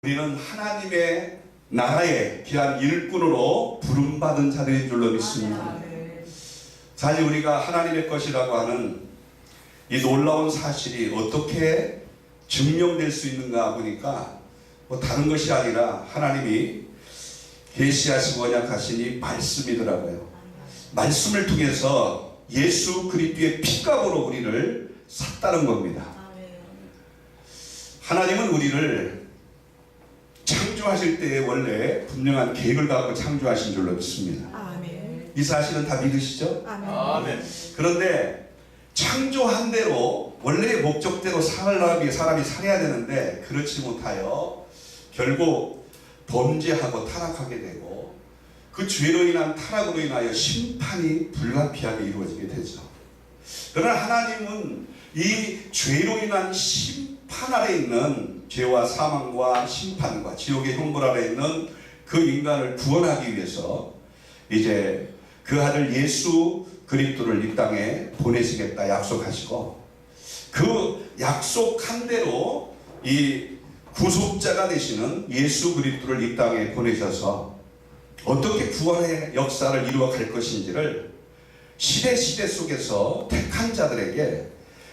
우리는 하나님의 나라의 귀한 일꾼으로 부름받은 자들인 줄로 믿습니다. 사실 우리가 하나님의 것이라고 하는 이 놀라운 사실이 어떻게 증명될 수 있는가 보니까 다른 것이 아니라 하나님이 계시하시고 언약하신 이 말씀이더라고요. 말씀을 통해서 예수 그리스도의 피값으로 우리를 샀다는 겁니다. 하나님은 우리를 창조하실 때에 원래 분명한 계획을 갖고 창조하신 줄로 믿습니다. 아멘. 이 사실은 다 믿으시죠? 아멘. 그런데 창조한 대로 원래의 목적대로 사람이 살아야 되는데 그렇지 못하여 결국 범죄하고 타락하게 되고 그 죄로 인한 타락으로 인하여 심판이 불가피하게 이루어지게 되죠. 그러나 하나님은 이 죄로 인한 심판 아래 있는 죄와 사망과 심판과 지옥의 형벌 아래 있는 그 인간을 구원하기 위해서 이제 그 아들 예수 그리스도를 이 땅에 보내시겠다 약속하시고 그 약속한 대로 이 구속자가 되시는 예수 그리스도를 이 땅에 보내셔서 어떻게 구원의 역사를 이루어 갈 것인지를 시대 속에서 택한 자들에게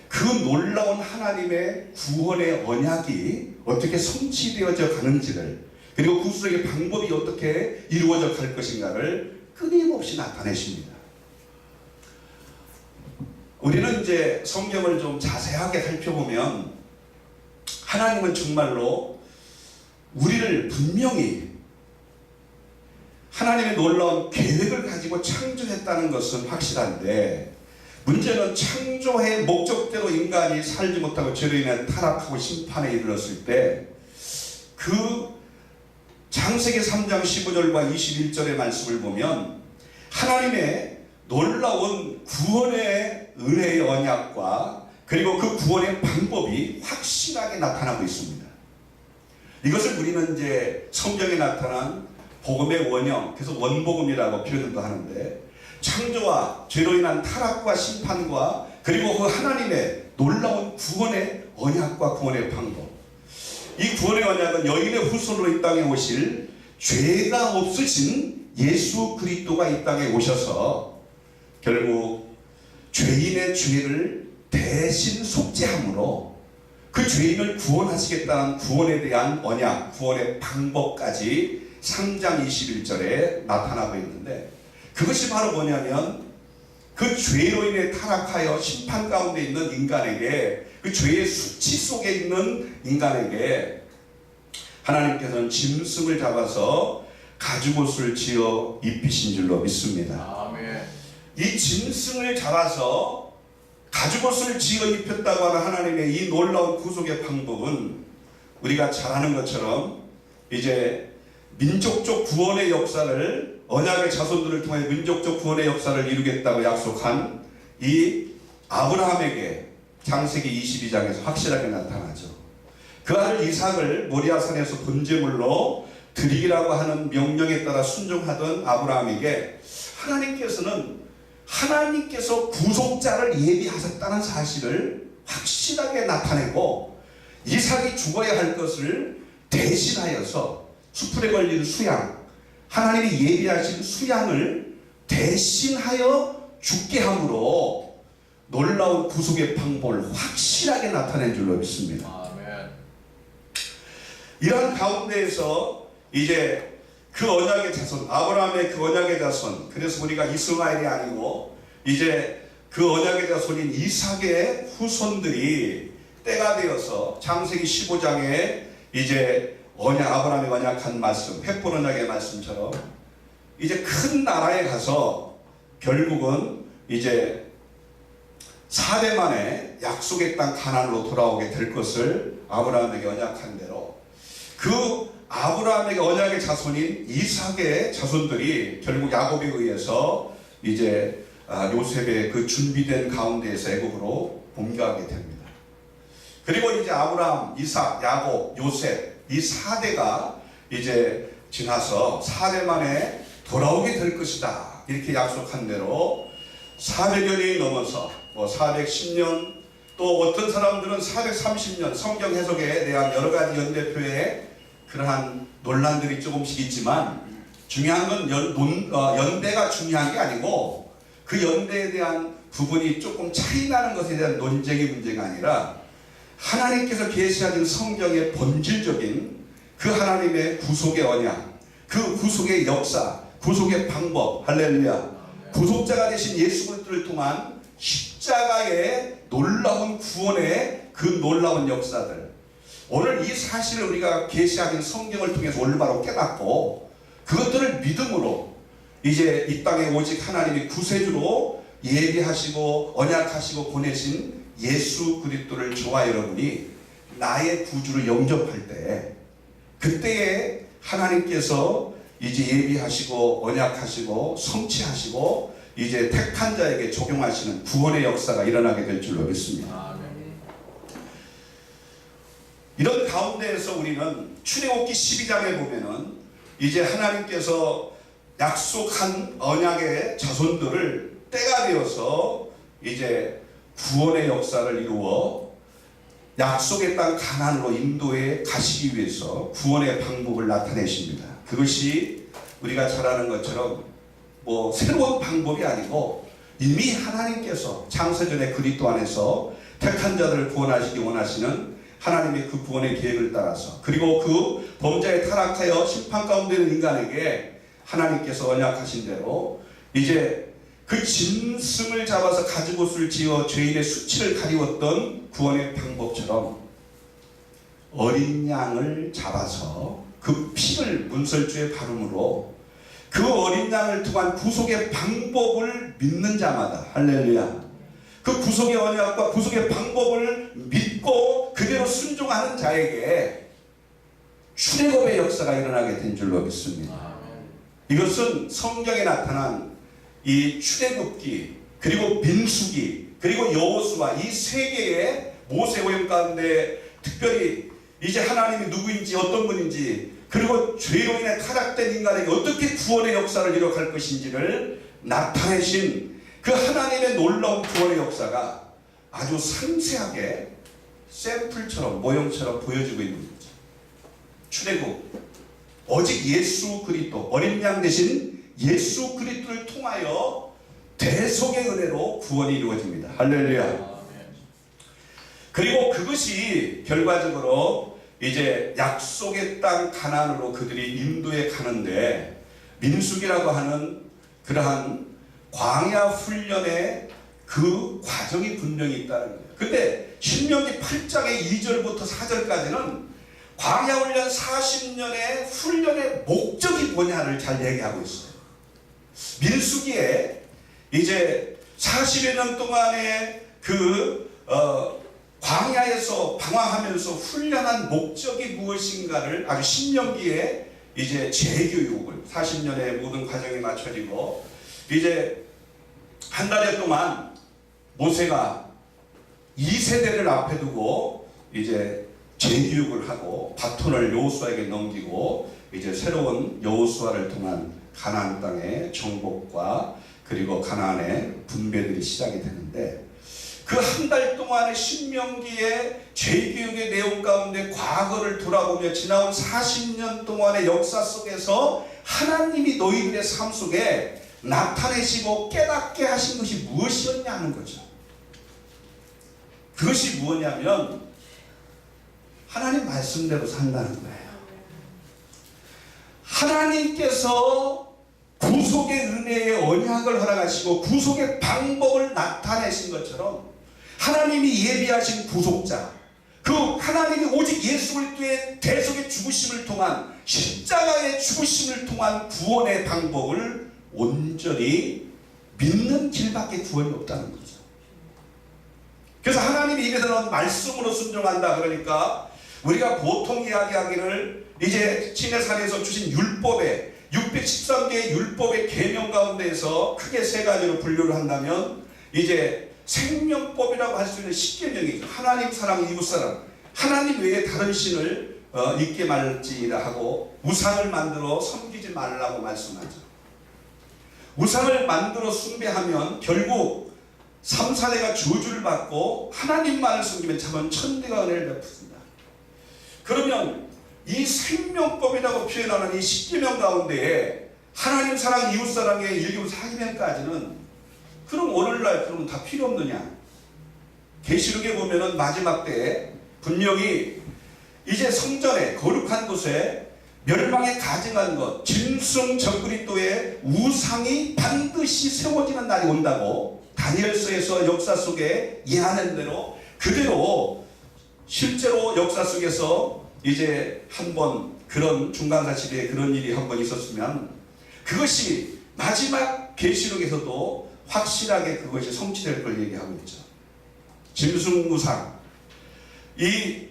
그 놀라운 하나님의 구원의 언약이 어떻게 성취되어져 가는지를 그리고 구속의 방법이 어떻게 이루어져 갈 것인가를 끊임없이 나타내십니다. 우리는 이제 성경을 좀 자세하게 살펴보면 하나님은 정말로 우리를 분명히 하나님의 놀라운 계획을 가지고 창조했다는 것은 확실한데 문제는 창조의 목적대로 인간이 살지 못하고 죄로 인해 타락하고 심판에 이르렀을 때 그 창세기 3장 15절과 21절의 말씀을 보면 하나님의 놀라운 구원의 은혜의 언약과 그리고 그 구원의 방법이 확실하게 나타나고 있습니다. 이것을 우리는 이제 성경에 나타난 복음의 원형, 그래서 원복음이라고 표현도 하는데 창조와 죄로 인한 타락과 심판과 그리고 그 하나님의 놀라운 구원의 언약과 구원의 방법, 이 구원의 언약은 여인의 후손으로 이 땅에 오실 죄가 없으신 예수 그리스도가 이 땅에 오셔서 결국 죄인의 죄를 대신 속죄함으로 그 죄인을 구원하시겠다는 구원에 대한 언약, 구원의 방법까지 3장 21절에 나타나고 있는데 그것이 바로 뭐냐면 그 죄로 인해 타락하여 심판 가운데 있는 인간에게 그 죄의 수치 속에 있는 인간에게 하나님께서는 짐승을 잡아서 가죽옷을 지어 입히신 줄로 믿습니다. 아멘. 이 짐승을 잡아서 가죽옷을 지어 입혔다고 하는 하나님의 이 놀라운 구속의 방법은 우리가 잘 아는 것처럼 이제 민족적 구원의 역사를 언약의 자손들을 통해 민족적 구원의 역사를 이루겠다고 약속한 이 아브라함에게 창세기 22장에서 확실하게 나타나죠. 그 아들 이삭을 모리아산에서 번제물로 드리라고 하는 명령에 따라 순종하던 아브라함에게 하나님께서 구속자를 예비하셨다는 사실을 확실하게 나타내고 이삭이 죽어야 할 것을 대신하여서 수풀에 걸린 수양, 하나님이 예비하신 수양을 대신하여 죽게 함으로 놀라운 구속의 방법을 확실하게 나타낸 줄로 믿습니다. 아멘. 이러한 가운데에서 이제 그 언약의 자손, 아브라함의 그 언약의 자손, 그래서 우리가 이스마엘이 아니고 이제 그 언약의 자손인 이삭의 후손들이 때가 되어서 창세기 15장에 이제 아브라함이 언약한 말씀, 횃불 언약의 말씀처럼 이제 큰 나라에 가서 결국은 이제 4대 만에 약속의 땅 가나안으로 돌아오게 될 것을 아브라함에게 언약한 대로 그 아브라함에게 언약의 자손인 이삭의 자손들이 결국 야곱에 의해서 이제 요셉의 그 준비된 가운데에서 애굽으로 옮겨가게 됩니다. 그리고 이제 아브라함, 이삭, 야곱, 요셉 이 4대가 이제 지나서 4대 만에 돌아오게 될 것이다. 이렇게 약속한 대로 400여 년이 넘어서 410년 또 어떤 사람들은 430년 성경 해석에 대한 여러 가지 연대표에 그러한 논란들이 조금씩 있지만 중요한 건 연대가 중요한 게 아니고 그 연대에 대한 부분이 조금 차이 나는 것에 대한 논쟁의 문제가 아니라 하나님께서 계시하신 성경의 본질적인 그 하나님의 구속의 언약, 그 구속의 역사, 구속의 방법, 할렐루야, 구속자가 되신 예수 그리스도를 통한 십자가의 놀라운 구원의 그 놀라운 역사들, 오늘 이 사실을 우리가 계시하신 성경을 통해서 올바로 깨닫고 그것들을 믿음으로 이제 이 땅에 오직 하나님이 구세주로 예비하시고 언약하시고 보내신 예수 그리스도를 저와 여러분이 나의 구주를 영접할 때, 그때에 하나님께서 이제 예비하시고 언약하시고 성취하시고 이제 택한 자에게 적용하시는 구원의 역사가 일어나게 될 줄로 믿습니다. 이런 가운데에서 우리는 출애굽기 12장에 보면은 이제 하나님께서 약속한 언약의 자손들을 때가 되어서 이제 구원의 역사를 이루어 약속의 땅 가나안으로 인도해 가시기 위해서 구원의 방법을 나타내십니다. 그것이 우리가 잘 아는 것처럼 뭐 새로운 방법이 아니고 이미 하나님께서 창세전에 그리스도 안에서 택한 자들을 구원하시기 원하시는 하나님의 그 구원의 계획을 따라서, 그리고 그 범죄에 타락하여 심판 가운데 있는 인간에게 하나님께서 언약하신 대로 이제 그 짐승을 잡아서 가죽옷을 지어 죄인의 수치를 가리웠던 구원의 방법처럼 어린 양을 잡아서 그 피를 문설주에 바름으로 그 어린 양을 통한 구속의 방법을 믿는 자마다, 할렐루야, 그 구속의 언약과 구속의 방법을 믿고 그대로 순종하는 자에게 출애굽의 역사가 일어나게 된 줄로 믿습니다. 이것은 성경에 나타난 이 출애굽기, 그리고 민수기, 그리고 여호수아, 이 세 개의 모세 오경 가운데 특별히 이제 하나님이 누구인지 어떤 분인지, 그리고 죄로 인해 타락된 인간에게 어떻게 구원의 역사를 이뤄갈 것인지를 나타내신 그 하나님의 놀라운 구원의 역사가 아주 상세하게 샘플처럼, 모형처럼 보여지고 있는 거죠. 출애굽, 오직 예수 그리스도, 어린 양 대신 예수 그리스도를 통하여 대속의 은혜로 구원이 이루어집니다. 할렐루야. 그리고 그것이 결과적으로 이제 약속의 땅 가나안으로 그들이 인도에 가는데 민수기라고 하는 그러한 광야 훈련의 그 과정이 분명히 있다는 거예요. 근데 신명기 8장의 2절부터 4절까지는 광야 훈련 40년의 훈련의 목적이 뭐냐를 잘 얘기하고 있어요. 민수기에 이제 40여 년 동안의 그 광야에서 방황하면서 훈련한 목적이 무엇인가를 아주 신명기에 이제 재교육을 40년의 모든 과정이 맞춰지고 이제 한 달여 동안 모세가 2세대를 앞에 두고 이제 재교육을 하고 바톤을 여호수아에게 넘기고 이제 새로운 여호수아를 통한 가나안 땅의 정복과 그리고 가나안의 분배들이 시작이 되는데, 그 한 달 동안의 신명기의 재교육의 내용 가운데 과거를 돌아보며 지나온 40년 동안의 역사 속에서 하나님이 너희들의 삶 속에 나타내시고 깨닫게 하신 것이 무엇이었냐 하는 거죠. 그것이 무엇이냐면 하나님 말씀대로 산다는 거예요. 하나님께서 구속의 은혜의 언약을 허락하시고 구속의 방법을 나타내신 것처럼 하나님이 예비하신 구속자, 그 하나님이 오직 예수 그리스도의 대속의 죽으심을 통한 십자가의 죽으심을 통한 구원의 방법을 온전히 믿는 길밖에 구원이 없다는 거죠. 그래서 하나님이 입에서는 말씀으로 순종한다 그러니까 우리가 보통 이야기하기를 이제 시내산에서 주신 율법에 613개의 율법의 계명 가운데에서 크게 세 가지로 분류를 한다면 이제 생명법이라고 할 수 있는 10계명이죠. 하나님 사랑, 이웃 사랑, 하나님 외에 다른 신을 잊게 말지라 하고 우상을 만들어 섬기지 말라고 말씀하죠. 우상을 만들어 숭배하면 결국 3, 4대가 저주를 받고 하나님만을 섬기면 참은 천대가 은혜를 베푸신다. 그러면 이 생명법이라고 표현하는 이 십계명 가운데에 하나님 사랑, 이웃 사랑의 1계명, 4계명까지는 그럼 오늘날 그러면 다 필요 없느냐? 계시록에 보면은 마지막 때에 분명히 이제 성전에 거룩한 곳에 멸망에 가증한 것, 짐승 적그리스도의 우상이 반드시 세워지는 날이 온다고 다니엘서에서 역사 속에 예하는 대로 그대로 실제로 역사 속에서 이제 한번 그런 중간사실에 그런 일이 한번 있었으면 그것이 마지막 계시록에서도 확실하게 그것이 성취될 걸 얘기하고 있죠. 짐승 우상, 이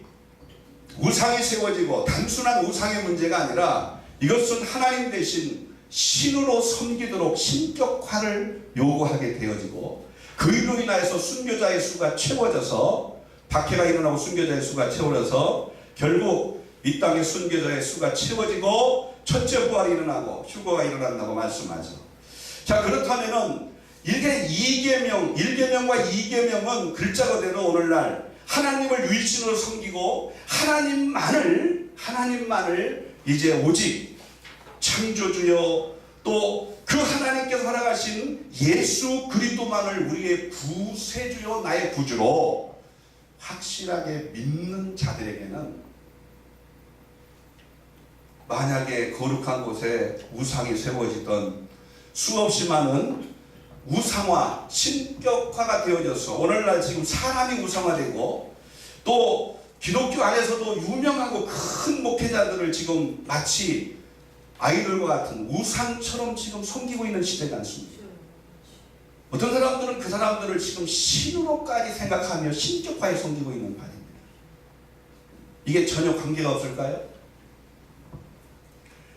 우상이 세워지고 단순한 우상의 문제가 아니라 이것은 하나님 대신 신으로 섬기도록 신격화를 요구하게 되어지고 그로 인하여서 순교자의 수가 채워져서 박해가 일어나고 순교자의 수가 채워져서 결국 이 땅의 순교자의 수가 채워지고 첫째 부활이 일어나고 휴거가 일어난다고 말씀하죠. 자, 그렇다면은 이게 1계명과 2계명은 글자 그대로 오늘날 하나님을 유일신으로 섬기고 하나님만을 이제 오직 창조주여 또 그 하나님께서 허락하신 예수 그리스도만을 우리의 구세주요 나의 구주로 확실하게 믿는 자들에게는 만약에 거룩한 곳에 우상이 세워지던 수없이 많은 우상화, 신격화가 되어져서 오늘날 지금 사람이 우상화되고 또 기독교 안에서도 유명하고 큰 목회자들을 지금 마치 아이돌과 같은 우상처럼 지금 섬기고 있는 시대가 않습니다. 어떤 사람들은 그 사람들을 지금 신으로까지 생각하며 신격화에 섬기고 있는 판입니다. 이게 전혀 관계가 없을까요?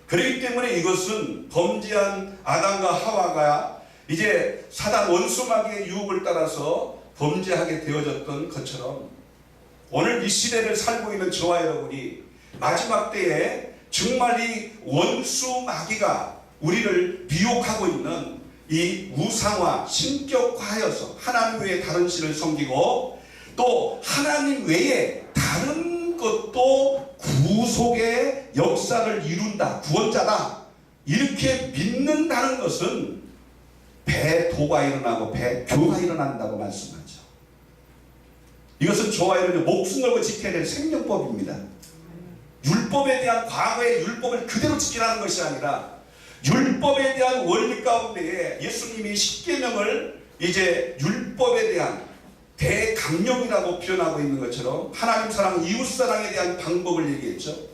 그렇기 때문에 이것은 범죄한 아담과 하와가 이제 사단 원수마귀의 유혹을 따라서 범죄하게 되어졌던 것처럼 오늘 이 시대를 살고 있는 저와 여러분이 마지막 때에 정말 이 원수마귀가 우리를 미혹하고 있는 이 우상화, 신격화하여서 하나님 외에 다른 신을 섬기고 또 하나님 외에 다른 것도 구속의 역사를 이룬다, 구원자다 이렇게 믿는다는 것은 배도가 일어나고 배교가 일어난다고 말씀하죠. 이것은 저와 여러분의 목숨 걸고 지켜야 될 생명법입니다. 율법에 대한 과거의 율법을 그대로 지키라는 것이 아니라 율법에 대한 원리 가운데에 예수님이 십계명을 이제 율법에 대한 대강령이라고 표현하고 있는 것처럼 하나님 사랑, 이웃 사랑에 대한 방법을 얘기했죠.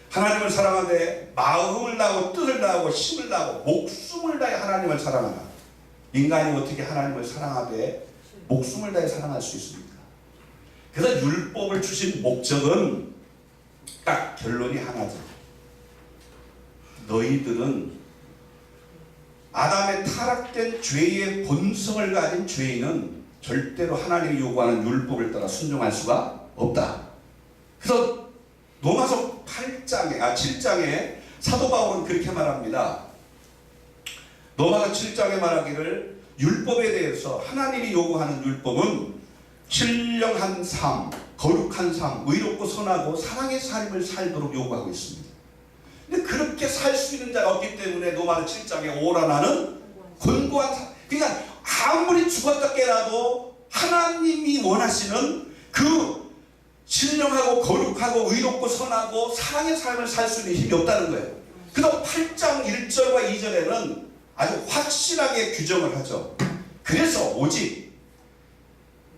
하나님을 사랑하되 마음을 다하고 뜻을 다하고 힘을 다하고 목숨을 다해 하나님을 사랑하라. 인간이 어떻게 하나님을 사랑하되 목숨을 다해 사랑할 수 있습니까? 그래서 율법을 주신 목적은 딱 결론이 하나죠. 너희들은 아담의 타락된 죄의 본성을 가진 죄인은 절대로 하나님이 요구하는 율법을 따라 순종할 수가 없다. 그래서 로마서 7장에 사도 바울은 그렇게 말합니다. 로마서 7장에 말하기를 율법에 대해서 하나님이 요구하는 율법은 신령한 삶, 거룩한 삶, 의롭고 선하고 사랑의 삶을 살도록 요구하고 있습니다. 근데 그렇게 살 수 있는 자가 없기 때문에 로마서 7장에 오라 나는 곤고한 삶. 그러니까 아무리 죽었다 깨라도 하나님이 원하시는 그 신령하고 거룩하고 의롭고 선하고 사랑의 삶을 살 수 있는 힘이 없다는 거예요. 그래서 8장 1절과 2절에는 아주 확실하게 규정을 하죠. 그래서 오직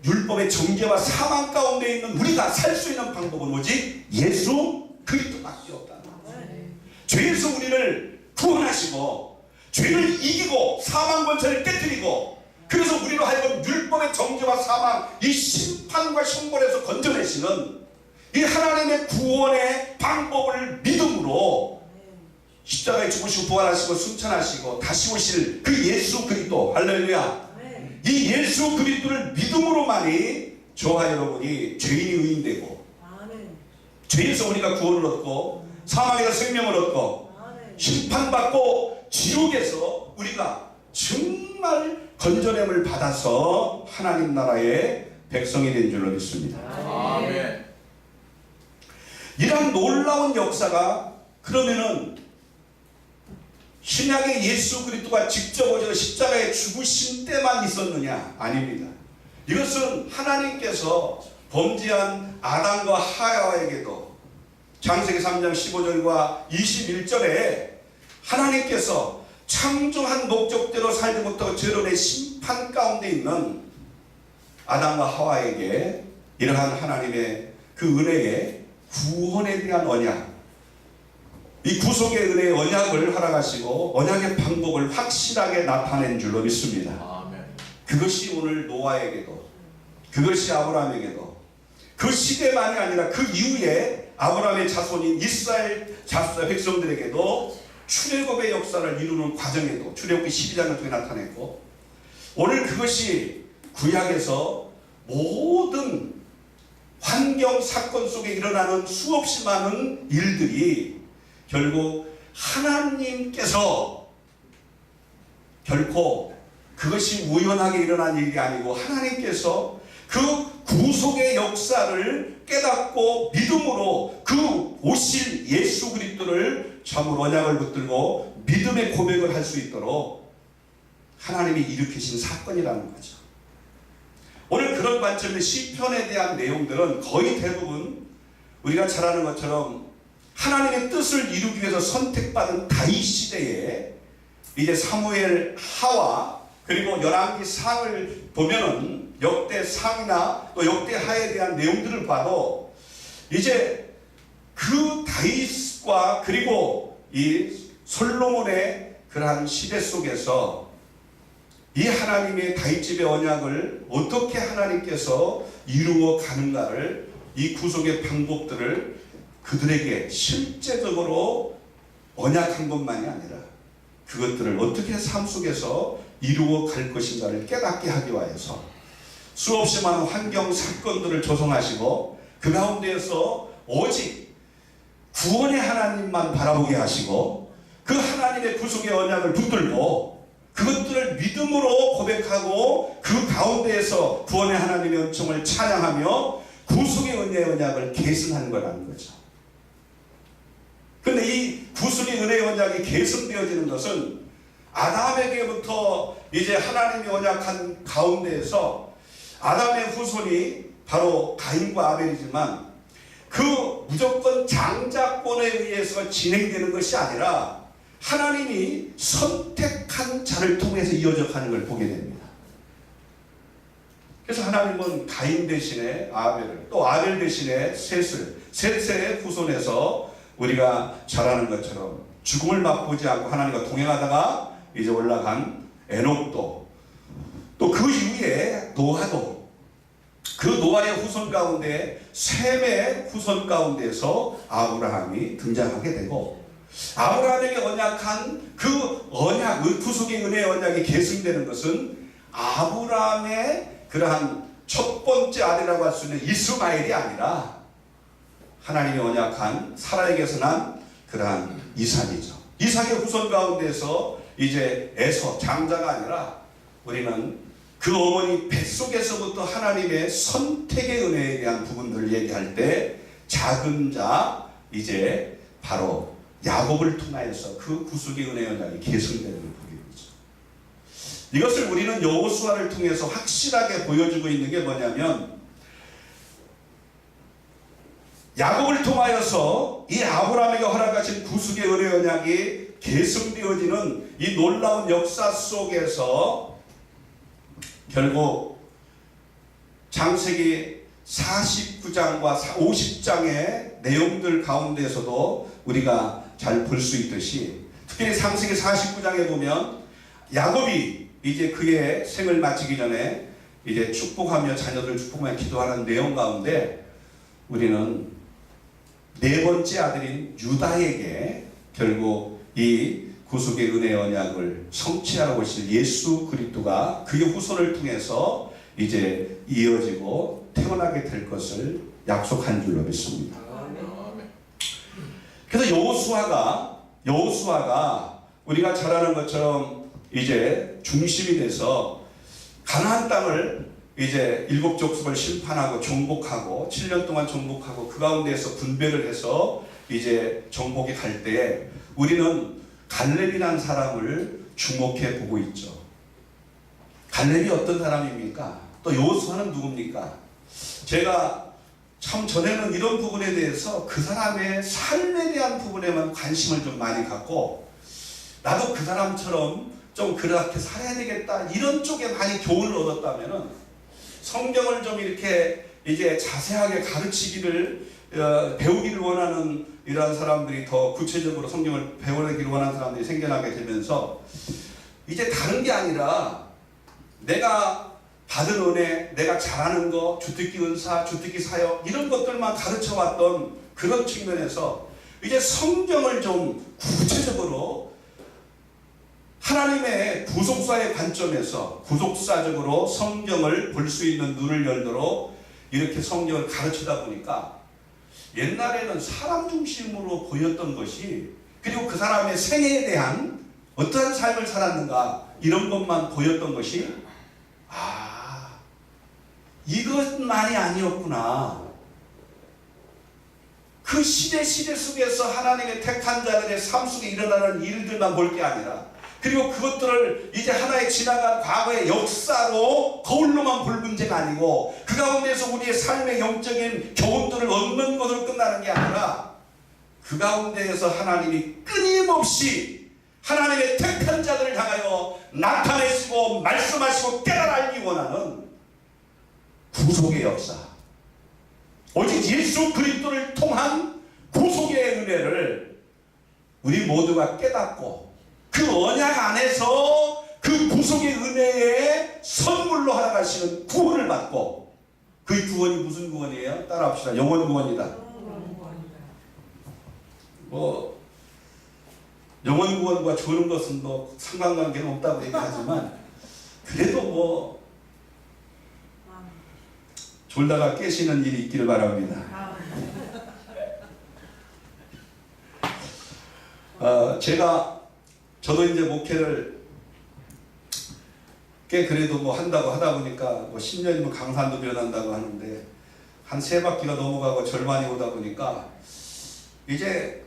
율법의 정죄와 사망 가운데 있는 우리가 살 수 있는 방법은 오직 예수 그리스도밖에 없다는 거예요. 죄에서 우리를 구원하시고 죄를 이기고 사망 권세를 깨뜨리고 그래서 우리로 하여금 율법의 정죄와 사망 이 심판과 형벌에서 건져내시는 이 하나님의 구원의 방법을 믿음으로 십자가에 죽으시고 부활하시고 승천하시고 다시 오실 그 예수 그리스도 할렐루야. 이 예수 그리스도를 믿음으로만이 저와 여러분이 죄인이 의인되고 죄에서 우리가 구원을 얻고 사망에서 생명을 얻고 심판받고 지옥에서 우리가 정말 건져냄을 받아서 하나님 나라의 백성이 된 줄로 믿습니다. 아멘. 이런 놀라운 역사가 그러면은 신약의 예수 그리스도가 직접 오셔서 십자가에 죽으신 때만 있었느냐? 아닙니다. 이것은 하나님께서 범죄한 아담과 하와에게도 창세기 3장 15절과 21절에 하나님께서 창조한 목적대로 살지 못하고 죄론의 심판 가운데 있는 아담과 하와에게 이러한 하나님의 그 은혜의 구원에 대한 언약, 이 구속의 은혜의 언약을 허락하시고 언약의 방법을 확실하게 나타낸 줄로 믿습니다. 아멘. 그것이 오늘 노아에게도, 그것이 아브라함에게도, 그 시대만이 아니라 그 이후에 아브라함의 자손인 이스라엘 백성들에게도 출애굽의 역사를 이루는 과정에도 출애굽기 12장을 통해 나타냈고, 오늘 그것이 구약에서 모든 환경 사건 속에 일어나는 수없이 많은 일들이 결국 하나님께서 결코 그것이 우연하게 일어난 일이 아니고 하나님께서 그 구속의 역사를 깨닫고 믿음으로 그 오실 예수 그리스도를 참으로 언약을 붙들고 믿음의 고백을 할 수 있도록 하나님이 일으키신 사건이라는 거죠. 오늘 그런 관점의 시편에 대한 내용들은 거의 대부분 우리가 잘 아는 것처럼 하나님의 뜻을 이루기 위해서 선택받은 다윗 시대에 이제 사무엘 하와 그리고 열왕기 상을 보면은 역대 상이나 또 역대 하에 대한 내용들을 봐도 이제 그 다윗과 그리고 이 솔로몬의 그러한 시대 속에서 이 하나님의 다윗집의 언약을 어떻게 하나님께서 이루어 가는가를, 이 구속의 방법들을 그들에게 실제적으로 언약한 것만이 아니라 그것들을 어떻게 삶 속에서 이루어 갈 것인가를 깨닫게 하기 위해서 수없이 많은 환경 사건들을 조성하시고 그 가운데에서 오직 구원의 하나님만 바라보게 하시고 그 하나님의 구속의 언약을 붙들고 그것들을 믿음으로 고백하고 그 가운데에서 구원의 하나님의 은총을 찬양하며 구속의 은혜의 언약을 계승하는 거라는 거죠. 그런데 이 구속의 은혜의 언약이 계승되어지는 것은 아담에게부터 이제 하나님이 언약한 가운데에서 아담의 후손이 바로 가인과 아벨이지만 그 무조건 장자권에 의해서 진행되는 것이 아니라 하나님이 선택한 자를 통해서 이어져 가는 걸 보게 됩니다. 그래서 하나님은 가인 대신에 아벨을, 또 아벨 대신에 셋의 후손에서 우리가 잘 아는 것처럼 죽음을 맛보지 않고 하나님과 동행하다가 이제 올라간 에녹도, 또 그 이후에 노아도, 그 노아의 후손 가운데 셈의 후손 가운데서 아브라함이 등장하게 되고, 아브라함에게 언약한 그 언약, 구속의 은혜의 언약이 계승되는 것은 아브라함의 그러한 첫 번째 아들이라고 할 수 있는 이스마엘이 아니라 하나님이 언약한 사라에게서 난 그러한 이삭이죠. 이삭의 후손 가운데서 이제 에서 장자가 아니라 우리는 그 어머니 뱃속에서부터 하나님의 선택의 은혜에 대한 부분들을 얘기할 때 작은 자 이제 바로 야곱을 통하여서 그 구속의 은혜의 언약이 계승되는 걸 보게 되죠. 이것을 우리는 여호수아를 통해서 확실하게 보여주고 있는 게 뭐냐면 야곱을 통하여서 이 아브라함에게 허락하신 구속의 은혜의 언약이 계승되어지는 이 놀라운 역사 속에서 결국 창세기 49장과 50장의 내용들 가운데서도 우리가 잘 볼 수 있듯이 특히 창세기 49장에 보면 야곱이 이제 그의 생을 마치기 전에 이제 축복하며 자녀들 축복하며 기도하는 내용 가운데 우리는 네 번째 아들인 유다에게 결국 이 구속의 은혜의 언약을 성취하라고 하신 예수 그리스도가 그의 후손을 통해서 이제 이어지고 태어나게 될 것을 약속한 줄로 믿습니다. 그래서 여호수아가 우리가 잘 아는 것처럼 이제 중심이 돼서 가나안 땅을 이제 7 족속을 심판하고 정복하고 7년 동안 정복하고 그 가운데에서 분배를 해서 이제 정복이 갈 때에 우리는 갈렙이라는 사람을 주목해 보고 있죠. 갈렙이 어떤 사람입니까? 또 여호수아는 누굽니까? 제가 참 전에는 이런 부분에 대해서 그 사람의 삶에 대한 부분에만 관심을 좀 많이 갖고 나도 그 사람처럼 좀 그렇게 살아야 되겠다 이런 쪽에 많이 교훈을 얻었다면은 성경을 좀 이렇게 이제 자세하게 가르치기를 배우기를 원하는 이러한 사람들이 더 구체적으로 성경을 배우기를 원하는 사람들이 생겨나게 되면서 이제 다른 게 아니라 내가 받은 은혜, 내가 잘하는 거, 주특기 은사, 주특기 사역 이런 것들만 가르쳐 왔던 그런 측면에서 이제 성경을 좀 구체적으로 하나님의 구속사의 관점에서 구속사적으로 성경을 볼 수 있는 눈을 열도록 이렇게 성경을 가르치다 보니까 옛날에는 사람 중심으로 보였던 것이 그리고 그 사람의 생애에 대한 어떠한 삶을 살았는가 이런 것만 보였던 것이 이것만이 아니었구나. 그 시대 속에서 하나님의 택한 자들의 삶 속에 일어나는 일들만 볼 게 아니라 그리고 그것들을 이제 하나의 지나간 과거의 역사로 거울로만 볼 문제가 아니고 그 가운데서 우리의 삶의 영적인 교훈들을 얻는 것으로 끝나는 게 아니라 그 가운데에서 하나님이 끊임없이 하나님의 택한 자들을 향하여 나타내시고 말씀하시고 깨달아 알기 원하는 구속의 역사, 오직 예수 그리스도를 통한 구속의 은혜를 우리 모두가 깨닫고 그 언약 안에서 그 구속의 은혜의 선물로 하나가시는 구원을 받고 그 구원이 무슨 구원이에요? 따라합시다. 영원 구원이다. 영원 구원과 주는 것은 뭐 상관관계는 없다고 얘기하지만 그래도 졸다가 깨시는 일이 있기를 바랍니다. 저도 이제 목회를 꽤 그래도 한다고 하다 보니까 10년이면 강산도 변한다고 하는데 한 3바퀴가 넘어가고 절반이 오다 보니까 이제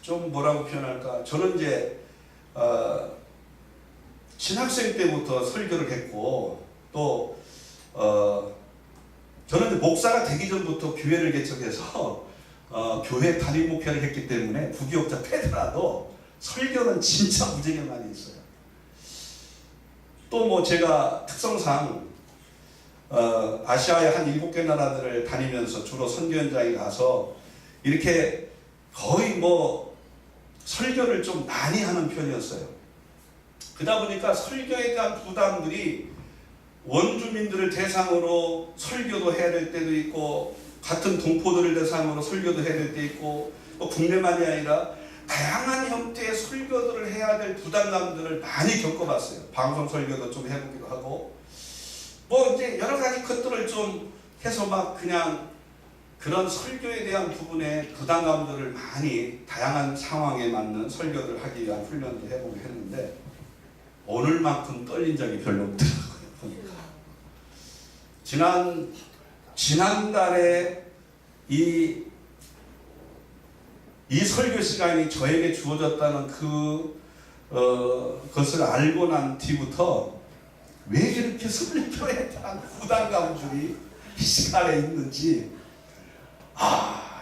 좀 뭐라고 표현할까? 저는 이제 신학생 때부터 설교를 했고 또 저는 이제 목사가 되기 전부터 교회를 개척해서 교회 담임 목회를 했기 때문에 부교육자 패더라도 설교는 진짜 무지개 많이 했어요. 또 제가 특성상 아시아의 한 7개 나라들을 다니면서 주로 선교 현장에 가서 이렇게 거의 설교를 좀 많이 하는 편이었어요. 그러다 보니까 설교에 대한 부담들이 원주민들을 대상으로 설교도 해야 될 때도 있고 같은 동포들을 대상으로 설교도 해야 될 때 있고 국내만이 아니라 다양한 형태의 설교들을 해야 될 부담감들을 많이 겪어봤어요. 방송 설교도 좀 해보기도 하고 이제 여러 가지 것들을 좀 해서 그냥 그런 설교에 대한 부분의 부담감들을 많이 다양한 상황에 맞는 설교를 하기 위한 훈련도 해보고 했는데 오늘만큼 떨린 적이 별로 없더라고요. 보니까 지난달에 이 설교 시간이 저에게 주어졌다는 그것을 알고 난 뒤부터 왜 이렇게 설교에 대한 부담감들이 이 시간에 있는지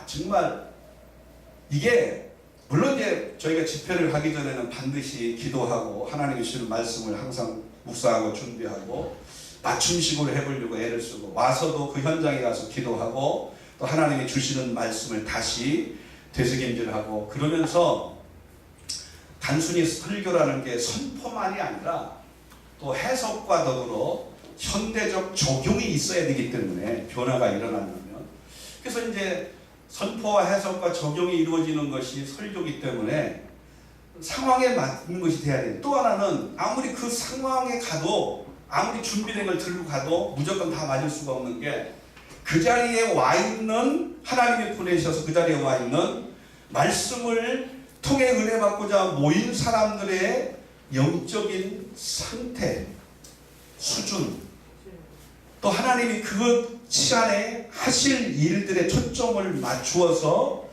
정말 이게 물론 이제 저희가 집회를 하기 전에는 반드시 기도하고 하나님이 주시는 말씀을 항상 묵상하고 준비하고 맞춤식으로 해보려고 애를 쓰고 와서도 그 현장에 가서 기도하고 또 하나님이 주시는 말씀을 다시 되새김질하고 그러면서 단순히 설교라는 게 선포만이 아니라 또 해석과 더불어 현대적 적용이 있어야 되기 때문에 변화가 일어나려면 그래서 이제 선포와 해석과 적용이 이루어지는 것이 설교이기 때문에 상황에 맞는 것이 돼야 돼요. 또 하나는 아무리 그 상황에 가도 아무리 준비된 걸 들고 가도 무조건 다 맞을 수가 없는 게 그 자리에 와 있는 하나님이 보내셔서 그 자리에 와 있는 말씀을 통해 은혜 받고자 모인 사람들의 영적인 상태, 수준 또 하나님이 그 시간에 하실 일들에 초점을 맞추어서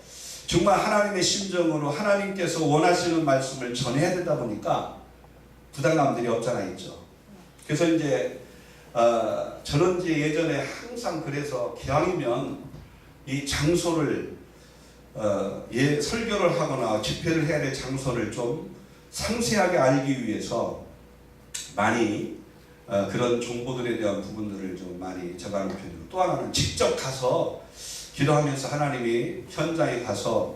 정말 하나님의 심정으로 하나님께서 원하시는 말씀을 전해야 되다 보니까 부담감들이 없잖아 있죠. 그래서 이제 저는 이제 예전에 항상 그래서 기왕이면 이 장소를 설교를 하거나 집회를 해야 될 장소를 좀 상세하게 알기 위해서 많이 그런 정보들에 대한 부분들을 좀 많이 적어놓은 편이고, 또 하나는 직접 가서 기도하면서 하나님이 현장에 가서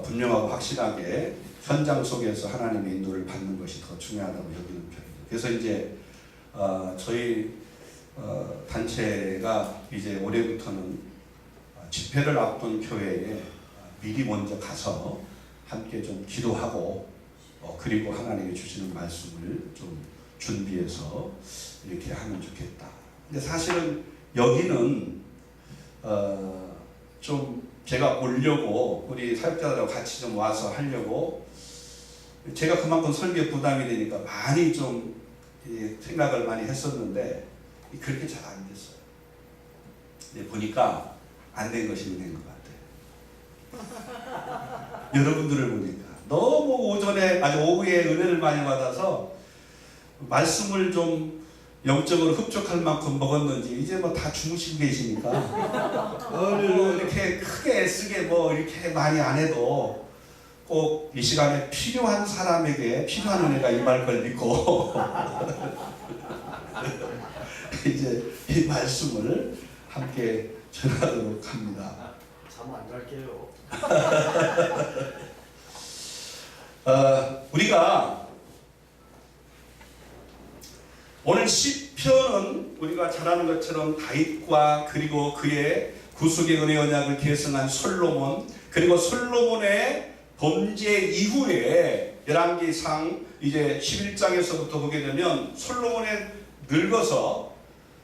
분명하고 확실하게 현장 속에서 하나님의 인도를 받는 것이 더 중요하다고 여기는 편입니다. 그래서 이제 저희 단체가 이제 올해부터는 집회를 앞둔 교회에 미리 먼저 가서 함께 좀 기도하고 그리고 하나님이 주시는 말씀을 좀 준비해서 이렇게 하면 좋겠다. 근데 사실은 여기는 좀 제가 오려고 우리 사역자들하고 같이 좀 와서 하려고, 제가 그만큼 설교에 부담이 되니까 많이 좀 생각을 많이 했었는데 그렇게 잘 안 됐어요. 근데 보니까 안 된 것이 은혜인 것 같아요. 여러분들을 보니까 너무 오후에 은혜를 많이 받아서 말씀을 좀 영적으로 흡족할 만큼 먹었는지 이제 뭐 다 주무시고 계시니까 이렇게 크게 애쓰게 뭐 이렇게 많이 안 해도 꼭 이 시간에 필요한 사람에게 필요한 은혜가 임할 걸 믿고 이제 이 말씀을 함께 전하도록 합니다. 잠 안 잘게요. 우리가 오늘 시편은 우리가 잘 아는 것처럼 다윗과 그리고 그의 구속의 은혜 언약을 계승한 솔로몬, 그리고 솔로몬의 범죄 이후에 열왕기상 이제 11장에서부터 보게 되면 솔로몬의 늙어서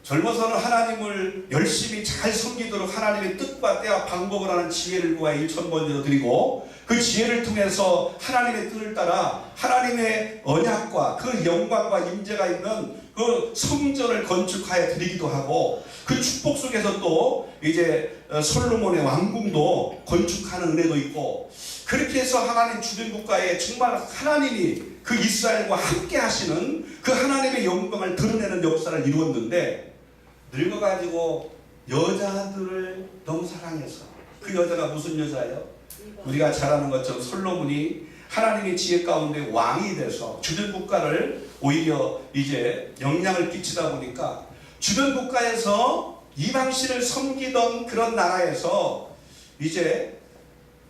젊어서는 하나님을 열심히 잘 섬기도록 하나님의 뜻과 때와 방법을 하는 지혜를 구하여 일천번제로 드리고, 그 지혜를 통해서 하나님의 뜻을 따라 하나님의 언약과 그 영광과 임재가 있는 그 성전을 건축하여 드리기도 하고, 그 축복 속에서 또 이제 솔로몬의 왕궁도 건축하는 은혜도 있고, 그렇게 해서 하나님 주된 국가에 정말 하나님이 그 이스라엘과 함께 하시는 그 하나님의 영광을 드러내는 역사를 이루었는데, 늙어가지고 여자들을 너무 사랑해서, 그 여자가 무슨 여자예요? 우리가 잘 아는 것처럼 솔로몬이 하나님의 지혜 가운데 왕이 돼서 주변 국가를 오히려 이제 영향을 끼치다 보니까 주변 국가에서 이방신을 섬기던 그런 나라에서 이제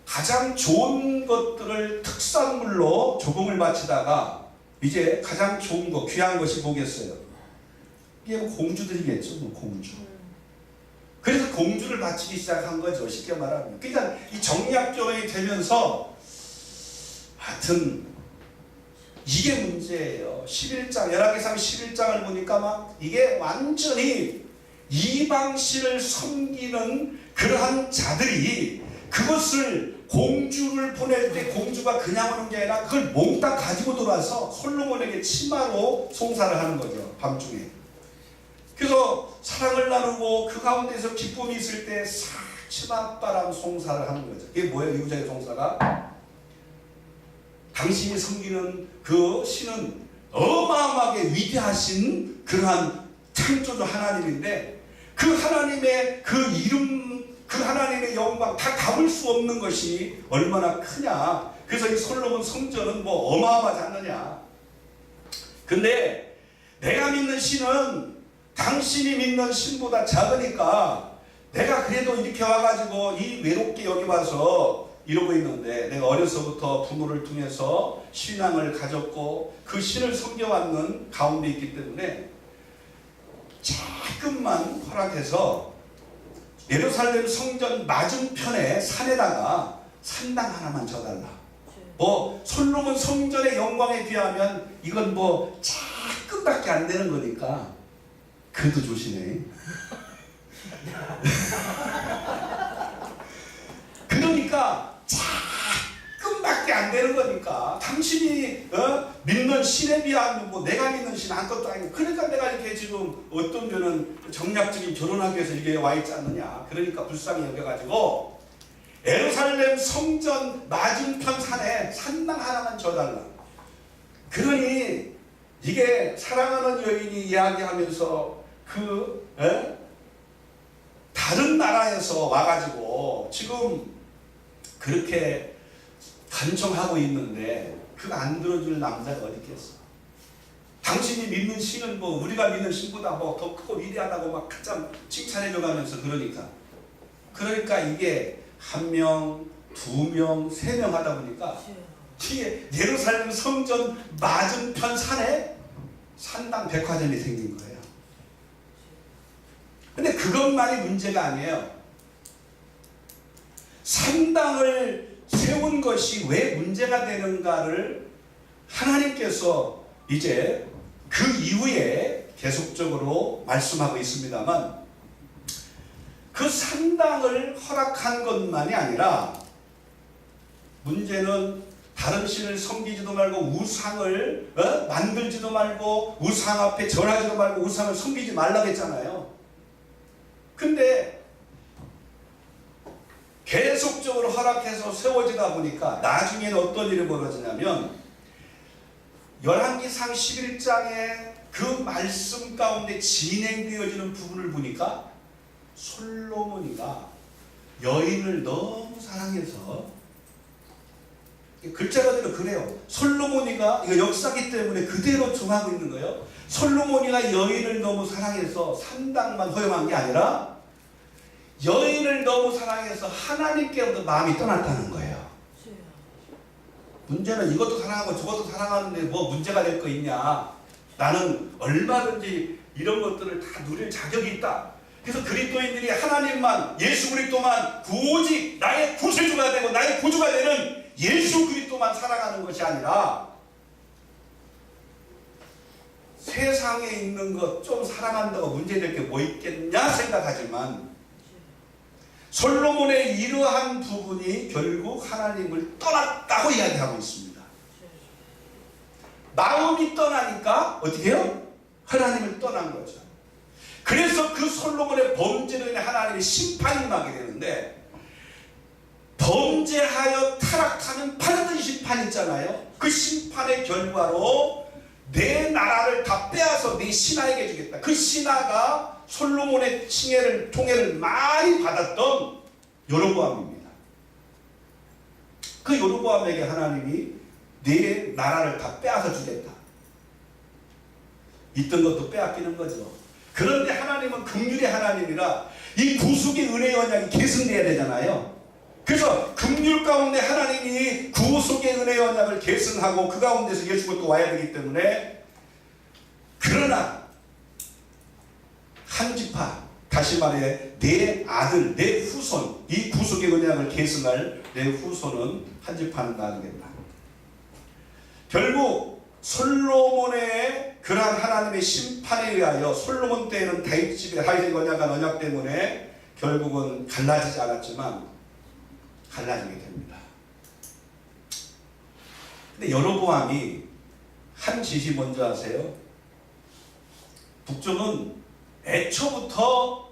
가장 좋은 것들을 특산물로 조공을 바치다가 이제 가장 좋은 거, 귀한 것이 뭐겠어요? 이게 뭐 공주들이겠죠, 뭐 공주. 그래서 공주를 바치기 시작한 거죠, 쉽게 말하면. 그러니까 이 정략조정이 되면서 하여튼 이게 문제예요. 11장, 열왕기상 11장을 보니까 막 이게 완전히 이방신을 섬기는 그러한 자들이 그것을 공주를 보낼 때 공주가 그냥 오는 게 아니라 그걸 몽땅 가지고 돌아서 솔로몬에게 치마로 송사를 하는 거죠, 밤중에. 그래서 사랑을 나누고 그 가운데서 기쁨이 있을 때 치맛바람 송사를 하는 거죠. 이게 뭐예요? 이구자의 송사가? 당신이 섬기는 그 신은 어마어마하게 위대하신 그러한 창조주 하나님인데, 그 하나님의 그 이름, 그 하나님의 영광 다 담을 수 없는 것이 얼마나 크냐. 그래서 이 솔로몬 성전은 뭐 어마어마하지 않느냐. 근데 내가 믿는 신은 당신이 믿는 신보다 작으니까 내가 그래도 이렇게 와가지고 이 외롭게 여기 와서 이러고 있는데, 내가 어려서부터 부모를 통해서 신앙을 가졌고 그 신을 섬겨왔는 가운데 있기 때문에 조금만 허락해서 예루살렘 성전 맞은편에 산에다가 산당 하나만 져달라. 뭐 솔로몬 성전의 영광에 비하면 이건 뭐 조금밖에 안 되는 거니까 그래도 조심해. 그러니까 조금밖에 안 되는 거니까 당신이 믿는 이건 신에 비하면 뭐 내가 믿는 신 아무것도 아니고, 그러니까 내가 이렇게 지금 어떤 면은 정략적인 결혼하기 위해서 이게 와 있지 않느냐. 그러니까 불쌍히 여겨가지고 예루살렘 성전 맞은편 산에 산당 하나만 줘달라. 그러니 이게 사랑하는 여인이 이야기하면서 다른 나라에서 와가지고 지금 그렇게 간청하고 있는데 그거 안 들어줄 남자가 어디 있겠어. 당신이 믿는 신은 뭐 우리가 믿는 신보다 뭐 더 크고 위대하다고 막 가장 칭찬해줘 가면서 그러니까 이게 1명, 2명, 3명 하다 보니까 이게 예루살렘 성전 맞은편 산에 산당 백화점이 생긴 거예요. 근데 그것만이 문제가 아니에요. 산당을 세운 것이 왜 문제가 되는가를 하나님께서 이제 그 이후에 계속적으로 말씀하고 있습니다만, 그 산당을 허락한 것만이 아니라 문제는 다른 신을 섬기지도 말고 우상을 만들지도 말고 우상 앞에 절하지도 말고 우상을 섬기지 말라고 했잖아요. 근데 계속적으로 허락해서 세워지다 보니까 나중에는 어떤 일이 벌어지냐면 열왕기상 11장에 그 말씀 가운데 진행되어지는 부분을 보니까 솔로몬이가 여인을 너무 사랑해서, 글자가대로 그래요. 솔로몬이가, 이거 역사기 때문에 그대로 정하고 있는 거예요. 솔로몬이가 여인을 너무 사랑해서 산당만 허용한 게 아니라 여인을 너무 사랑해서 하나님께로부터 마음이 떠났다는 거예요. 문제는 이것도 사랑하고 저것도 사랑하는데 뭐 문제가 될 거 있냐. 나는 얼마든지 이런 것들을 다 누릴 자격이 있다. 그래서 그리스도인들이 하나님만, 예수 그리스도만, 오직 나의 구세주가 되고 나의 구주가 되는 예수 그리스도만 살아가는 것이 아니라 세상에 있는 것 좀 사랑한다고 문제될 게 뭐 있겠냐 생각하지만, 솔로몬의 이러한 부분이 결국 하나님을 떠났다고 이야기하고 있습니다. 마음이 떠나니까 어떻게 해요? 하나님을 떠난 거죠. 그래서 그 솔로몬의 범죄로 인해 하나님의 심판이 임하게 되는데, 범죄하여 타락하면 반드시 심판이 있잖아요. 그 심판의 결과로 내 나라를 다 빼앗아 네 신하에게 주겠다. 그 신하가 솔로몬의 총애를 많이 받았던 여로보암입니다. 그 여로보암에게 하나님이 네 나라를 다 빼앗아 주겠다. 있던 것도 빼앗기는 거죠. 그런데 하나님은 긍휼의 하나님이라 이 구속의 은혜의 언약이 계승돼야 되잖아요. 그래서 긍휼 가운데 하나님이 구속의 은혜의 언약을 계승하고 그 가운데서 예수가 또 와야 되기 때문에, 그러나 한 지파, 다시 말해 내 아들, 내 후손, 이 구속의 언약을 계승할 내 후손은 한 지파는 나누겠다. 결국 솔로몬의 그러한 하나님의 심판에 의하여, 솔로몬 때에는 다윗 집의 언약한 언약 때문에 결국은 갈라지지 않았지만 갈라지게 됩니다. 근데 여로보암이 한 짓이 뭔지 아세요? 북쪽은 애초부터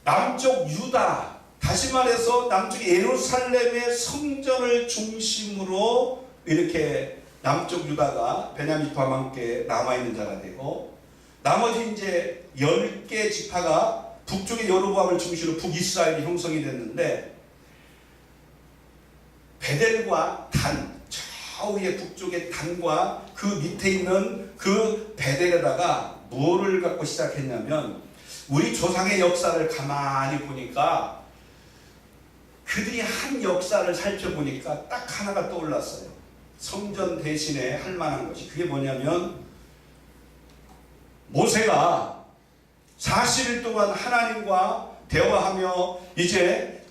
남쪽 유다, 다시 말해서 남쪽 예루살렘의 성전을 중심으로 이렇게 남쪽 유다가 베냐민 지파와 함께 남아있는 자가 되고, 나머지 이제 10개 지파가 북쪽의 여로보암을 중심으로 북이스라엘이 형성이 됐는데, 베델과 단, 저 위에 북쪽의 단과 그 밑에 있는 그 베델에다가 뭐를 갖고 시작했냐면, 우리 조상의 역사를 가만히 보니까 그들이 한 역사를 살펴보니까 딱 하나가 떠올랐어요. 성전 대신에 할 만한 것이, 그게 뭐냐면 모세가 40일 동안 하나님과 대화하며 이제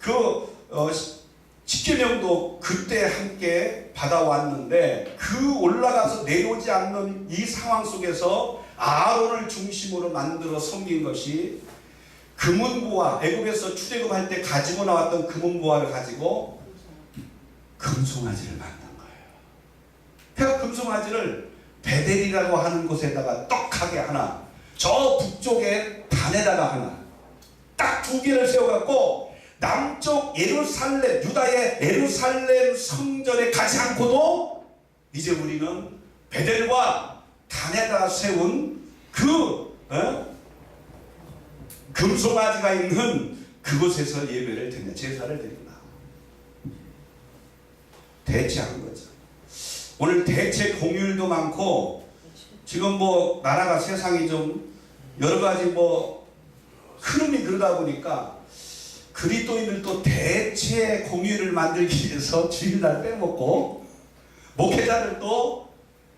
십계명도 그때 함께 받아왔는데, 그 올라가서 내려오지 않는 이 상황 속에서 아론을 중심으로 만들어 섬긴 것이 금은보화, 애굽에서 출애굽할 때 가지고 나왔던 금은보화를 가지고 금송아지를 만든 거예요. 그러니까 금송아지를 베델이라고 하는 곳에다가 떡하게 하나, 저 북쪽에 단에다가 하나, 딱 두 개를 세워갖고 남쪽 예루살렘, 유다의 예루살렘 성전에 가지 않고도 이제 우리는 베델과 단에다 세운 그 금송아지가 있는 그곳에서 예배를 드린다. 제사를 드린다. 대체한 거죠. 오늘 대체 공휴일도 많고 지금 뭐 나라가 세상이 좀 여러 가지 뭐 흐름이 그러다 보니까 그리스도인들도 대체 공휴일을 만들기 위해서 주일날 빼먹고 목회자들도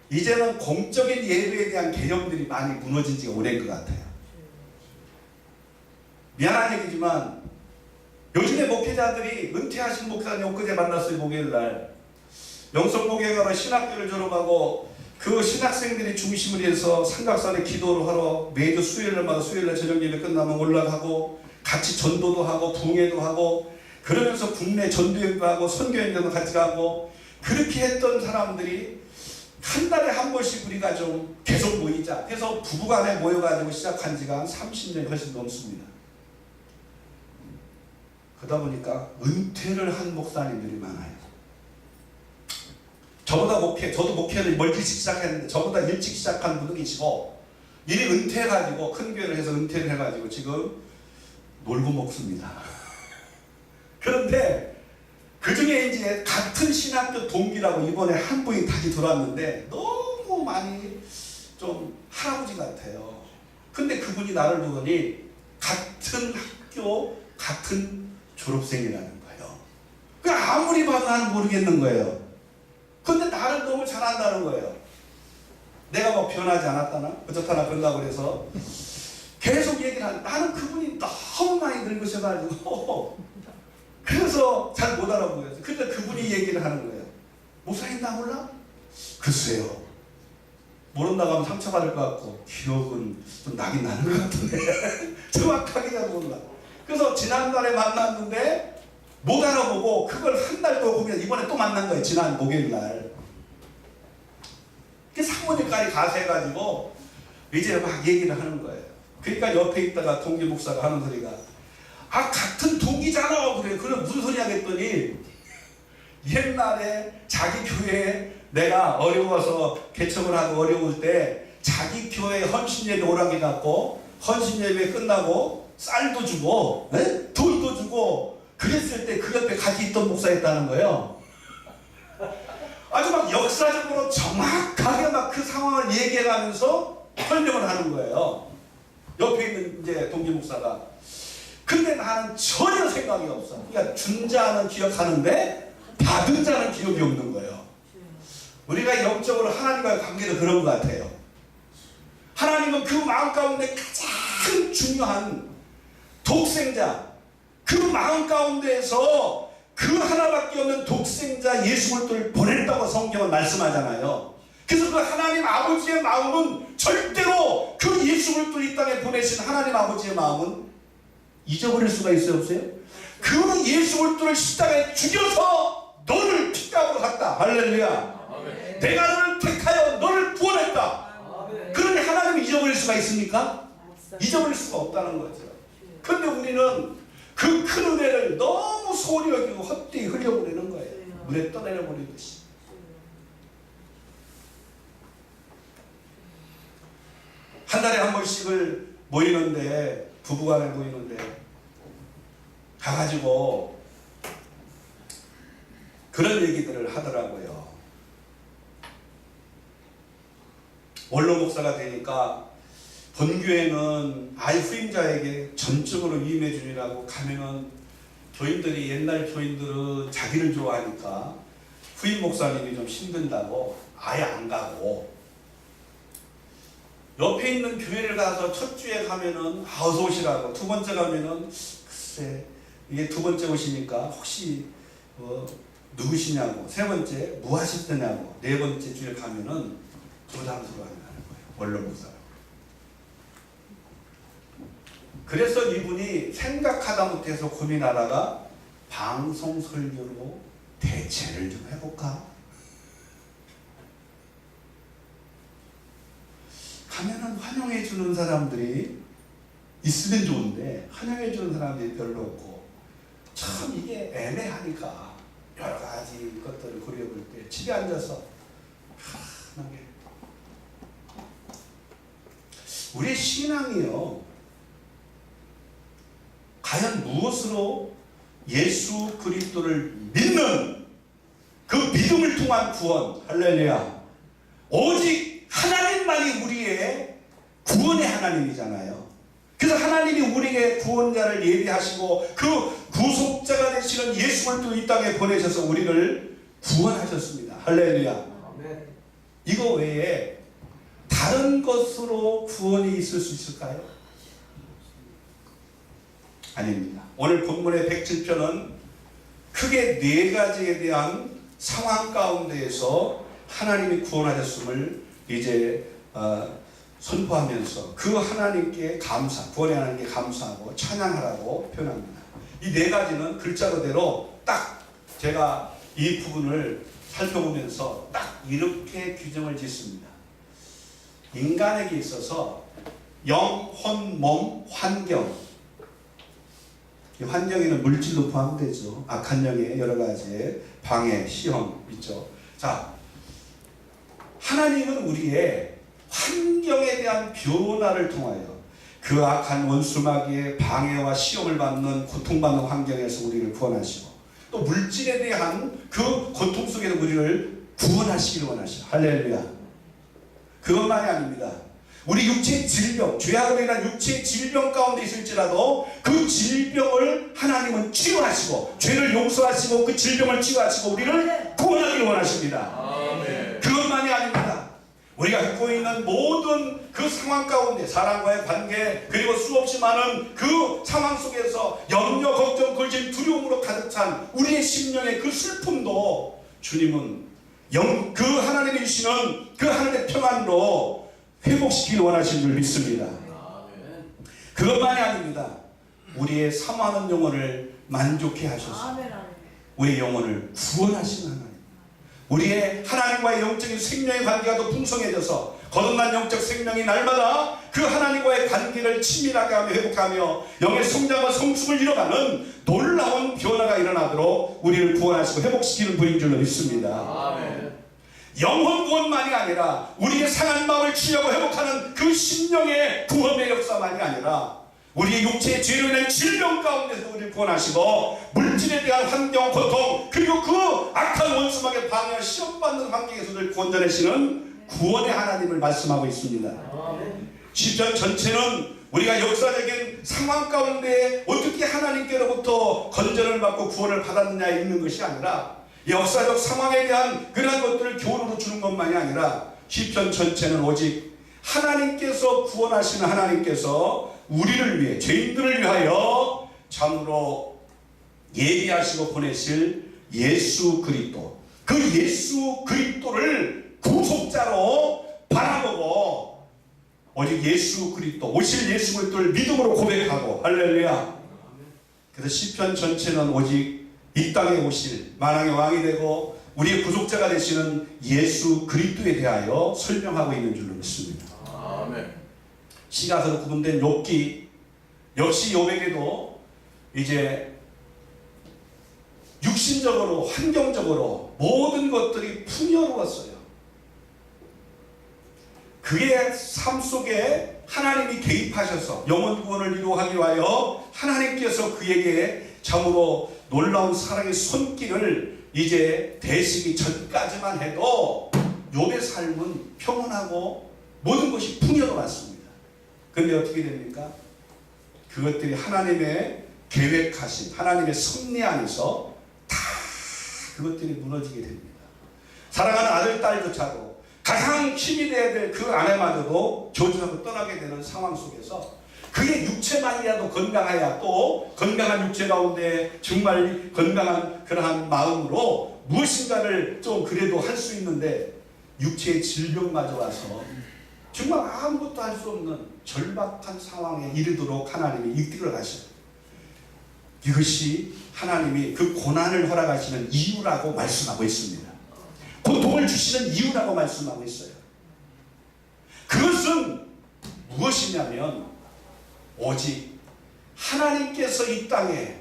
이제는 공적인 예배에 대한 개념들이 많이 무너진 지가 오래인 것 같아요. 미안한 얘기지만 요즘에 목회자들이 은퇴하신 목사님 엊그제 만났어요. 목요일날 영성목회가로 신학교를 졸업하고 그 신학생들이 중심을 해서 삼각산에 기도를 하러 매주 수요일날마다 수요일날 저녁 예배 끝나면 올라가고 같이 전도도 하고 붕회도 하고 그러면서 국내 전도여행도 하고 선교여행도 같이 가고 그렇게 했던 사람들이 한 달에 한 번씩 우리가 좀 계속 모이자 해서 부부간에 모여가지고 시작한 지가 한 30년이 훨씬 넘습니다. 그러다 보니까 은퇴를 한 목사님들이 많아요. 저보다 저도 목회를 멀리 시작했는데 저보다 일찍 시작한 분도 계시고 이미 은퇴해가지고 큰 교회를 해서 은퇴를 해가지고 지금 놀고 먹습니다. 그런데 그 중에 이제 같은 신학교 동기라고 이번에 한 분이 다시 들어왔는데 너무 많이 좀 할아버지 같아요. 근데 그분이 나를 보더니 같은 학교 같은 졸업생이라는 거예요. 그러니까 아무리 봐도 나는 모르겠는 거예요. 근데 나를 너무 잘한다는 거예요. 내가 뭐 변하지 않았다나 어쩌다나 그런다고 그래서 계속 얘기를 하는 나는 그분이 너무 많이 늙으셔가지고 그래서 잘 못 알아보겠어요. 근데 그분이 얘기를 하는 거예요. 목사님 나 몰라? 글쎄요. 모른다고 하면 상처받을 것 같고 기억은 좀 나긴 나는 것 같은데 정확하게 잘 몰라. 그래서 지난달에 만났는데 못 알아보고 그걸 한 달 더 보면 이번에 또 만난 거예요. 지난 목요일날. 사모님까지 가서 해가지고 이제 막 얘기를 하는 거예요. 그러니까 옆에 있다가 동기 목사가 하는 소리가 아 같은 동기잖아. 그래 무슨 소리 하겠더니 옛날에 자기 교회에 내가 어려워서 개척을 하고 어려울 때 자기 교회 헌신예배 오라게 갖고 헌신예배 끝나고 쌀도 주고 돈도 주고 그랬을 때 그 옆에 같이 있던 목사였다는 거예요. 아주 막 역사적으로 정확하게 막 그 상황을 얘기해가면서 설명을 하는 거예요. 옆에 있는 이제 동기 목사가. 근데 나는 전혀 생각이 없어. 그러니까 준 자는 기억하는데 받은 자는 기억이 없는 거예요. 우리가 영적으로 하나님과의 관계도 그런 것 같아요. 하나님은 그 마음 가운데 가장 중요한 독생자, 그 마음 가운데에서 그 하나밖에 없는 독생자 예수 그리스도를 보냈다고 성경은 말씀하잖아요. 그래서 그 하나님 아버지의 마음은 절대로 그 예수 그리스도를 이 땅에 보내신 하나님 아버지의 마음은 잊어버릴 수가 있어요, 없어요? 그 예수 그리스도를 십자가에 죽여서 너를 피값으로 샀다. 할렐루야. 아멘. 내가 너를 택하여 너를 구원했다. 아멘. 그러니 하나님이 잊어버릴 수가 있습니까? 잊어버릴 수가 없다는 거죠. 그런데 우리는 그 큰 은혜를 너무 소홀히 여기고 헛되이 흘려보내는 거예요. 물에 떠내려버리듯이. 한 달에 한 번씩을 모이는데 부부간에 모이는데 가가지고 그런 얘기들을 하더라고요. 원로 목사가 되니까 본교회는 아예 후임자에게 전적으로 위임해 주리라고 가면은 교인들이 옛날 교인들은 자기를 좋아하니까 후임 목사님이 좀 힘든다고 아예 안 가고 옆에 있는 교회를 가서 첫 주에 가면은 어서 오시라고 두 번째 가면은 글쎄 이게 두 번째 오시니까 혹시 누구시냐고 세 번째 뭐 하셨더냐고 네 번째 주에 가면은 부담스러워하는 거예요. 원로 목사가. 그래서 이분이 생각하다 못해서 고민하다가 방송 설교로 대체를 좀 해볼까? 가면은 환영해 주는 사람들이 있으면 좋은데 환영해 주는 사람들이 별로 없고, 참 이게 애매하니까 여러 가지 것들을 고려해볼 때 집에 앉아서 하나게 우리의 신앙이요, 과연 무엇으로 예수 그리스도를 믿는 그 믿음을 통한 구원, 할렐루야, 오직 하나님만이 우리의 구원의 하나님이잖아요. 그래서 하나님이 우리에게 구원자를 예비하시고 그 구속자가 되시는 예수를 또 이 땅에 보내셔서 우리를 구원하셨습니다. 할렐루야. 이거 외에 다른 것으로 구원이 있을 수 있을까요? 아닙니다. 오늘 본문의 107편은 크게 4가지에 대한 상황 가운데에서 하나님이 구원하셨음을 이제 선포하면서 그 하나님께 감사, 구원의 하나님께 감사하고 찬양하라고 표현합니다. 이 4가지는 글자 그대로 딱 제가 이 부분을 살펴보면서 딱 이렇게 규정을 짓습니다. 인간에게 있어서 영, 혼, 몸, 환경, 이 환경에는 물질도 포함되죠. 악한 영의 여러 가지 방해, 시험 있죠. 자, 하나님은 우리의 환경에 대한 변화를 통하여 그 악한 원수마귀의 방해와 시험을 받는 고통받는 환경에서 우리를 구원하시고, 또 물질에 대한 그 고통 속에서 우리를 구원하시기를 원하시오. 할렐루야. 그것만이 아닙니다. 우리 육체의 질병, 죄악으로 인한 육체의 질병 가운데 있을지라도 그 질병을 하나님은 치유하시고, 죄를 용서하시고 그 질병을 치유하시고 우리를 구원하기를 원하십니다. 아멘. 그것만이 아닙니다. 우리가 겪고 있는 모든 그 상황 가운데 사람과의 관계, 그리고 수없이 많은 그 상황 속에서 염려, 걱정, 근심, 두려움으로 가득 찬 우리의 심령의 그 슬픔도 주님은 그 하나님이 주시는 그 하나님의 평안으로 회복시키길 원하시는 줄 믿습니다. 그것만이 아닙니다. 우리의 사모하는 영혼을 만족해 하셔서 우리의 영혼을 구원하시는 하나님, 우리의 하나님과의 영적인 생명의 관계가 더 풍성해져서 거듭난 영적 생명이 날마다 그 하나님과의 관계를 친밀하게 하며 회복하며 영의 성장과 성숙을 이뤄가는 놀라운 변화가 일어나도록 우리를 구원하시고 회복시키는 분인 줄로 믿습니다. 아멘. 영혼 구원만이 아니라 우리의 상한 마음을 치유하고 회복하는 그 심령의 구원의 역사만이 아니라 우리의 육체의 죄로 인한 질병 가운데서 우리를 구원하시고, 물질에 대한 환경, 고통, 그리고 그 악한 원수막에 방해와 시험받는 환경에서 우리를 구원자내시는 구원의 하나님을 말씀하고 있습니다. 시편 전체는 우리가 역사적인 상황 가운데 어떻게 하나님께로부터 건전을 받고 구원을 받았느냐에 있는 것이 아니라 역사적 상황에 대한 그러한 것들을 교훈으로 주는 것만이 아니라 시편 전체는 오직 하나님께서 구원하시는 하나님께서 우리를 위해, 죄인들을 위하여 참으로 예비하시고 보내실 예수 그리스도, 그 예수 그리스도를 구속자로 바라보고 오직 예수 그리스도, 오실 예수 그리스도를 믿음으로 고백하고, 할렐루야. 그래서 시편 전체는 오직 이 땅에 오실 만왕의 왕이 되고 우리의 구속자가 되시는 예수 그리스도에 대하여 설명하고 있는 줄로 믿습니다. 아멘. 시가서로 구분된 욥기 역시 욥에게도 이제 육신적으로, 환경적으로 모든 것들이 풍요로웠어요. 그의 삶 속에 하나님이 개입하셔서 영혼 구원을 이루하기 위하여 하나님께서 그에게 참으로 놀라운 사랑의 손길을 이제 대시기 전까지만 해도 욥의 삶은 평온하고 모든 것이 풍요로웠습니다. 그런데 어떻게 됩니까? 그것들이 하나님의 계획하신 하나님의 섭리 안에서 다 그것들이 무너지게 됩니다. 사랑하는 아들, 딸조차도 가장 힘이 돼야 될 그 아내마저도 저주하고 떠나게 되는 상황 속에서 그의 육체만이라도 건강해야 또 건강한 육체 가운데 정말 건강한 그러한 마음으로 무엇인가를 좀 그래도 할 수 있는데 육체의 질병마저 와서 정말 아무것도 할 수 없는 절박한 상황에 이르도록 하나님이 이끌어 가셔요. 이것이 하나님이 그 고난을 허락하시는 이유라고 말씀하고 있습니다. 고통을 주시는 이유라고 말씀하고 있어요. 그것은 무엇이냐면 오직 하나님께서 이 땅에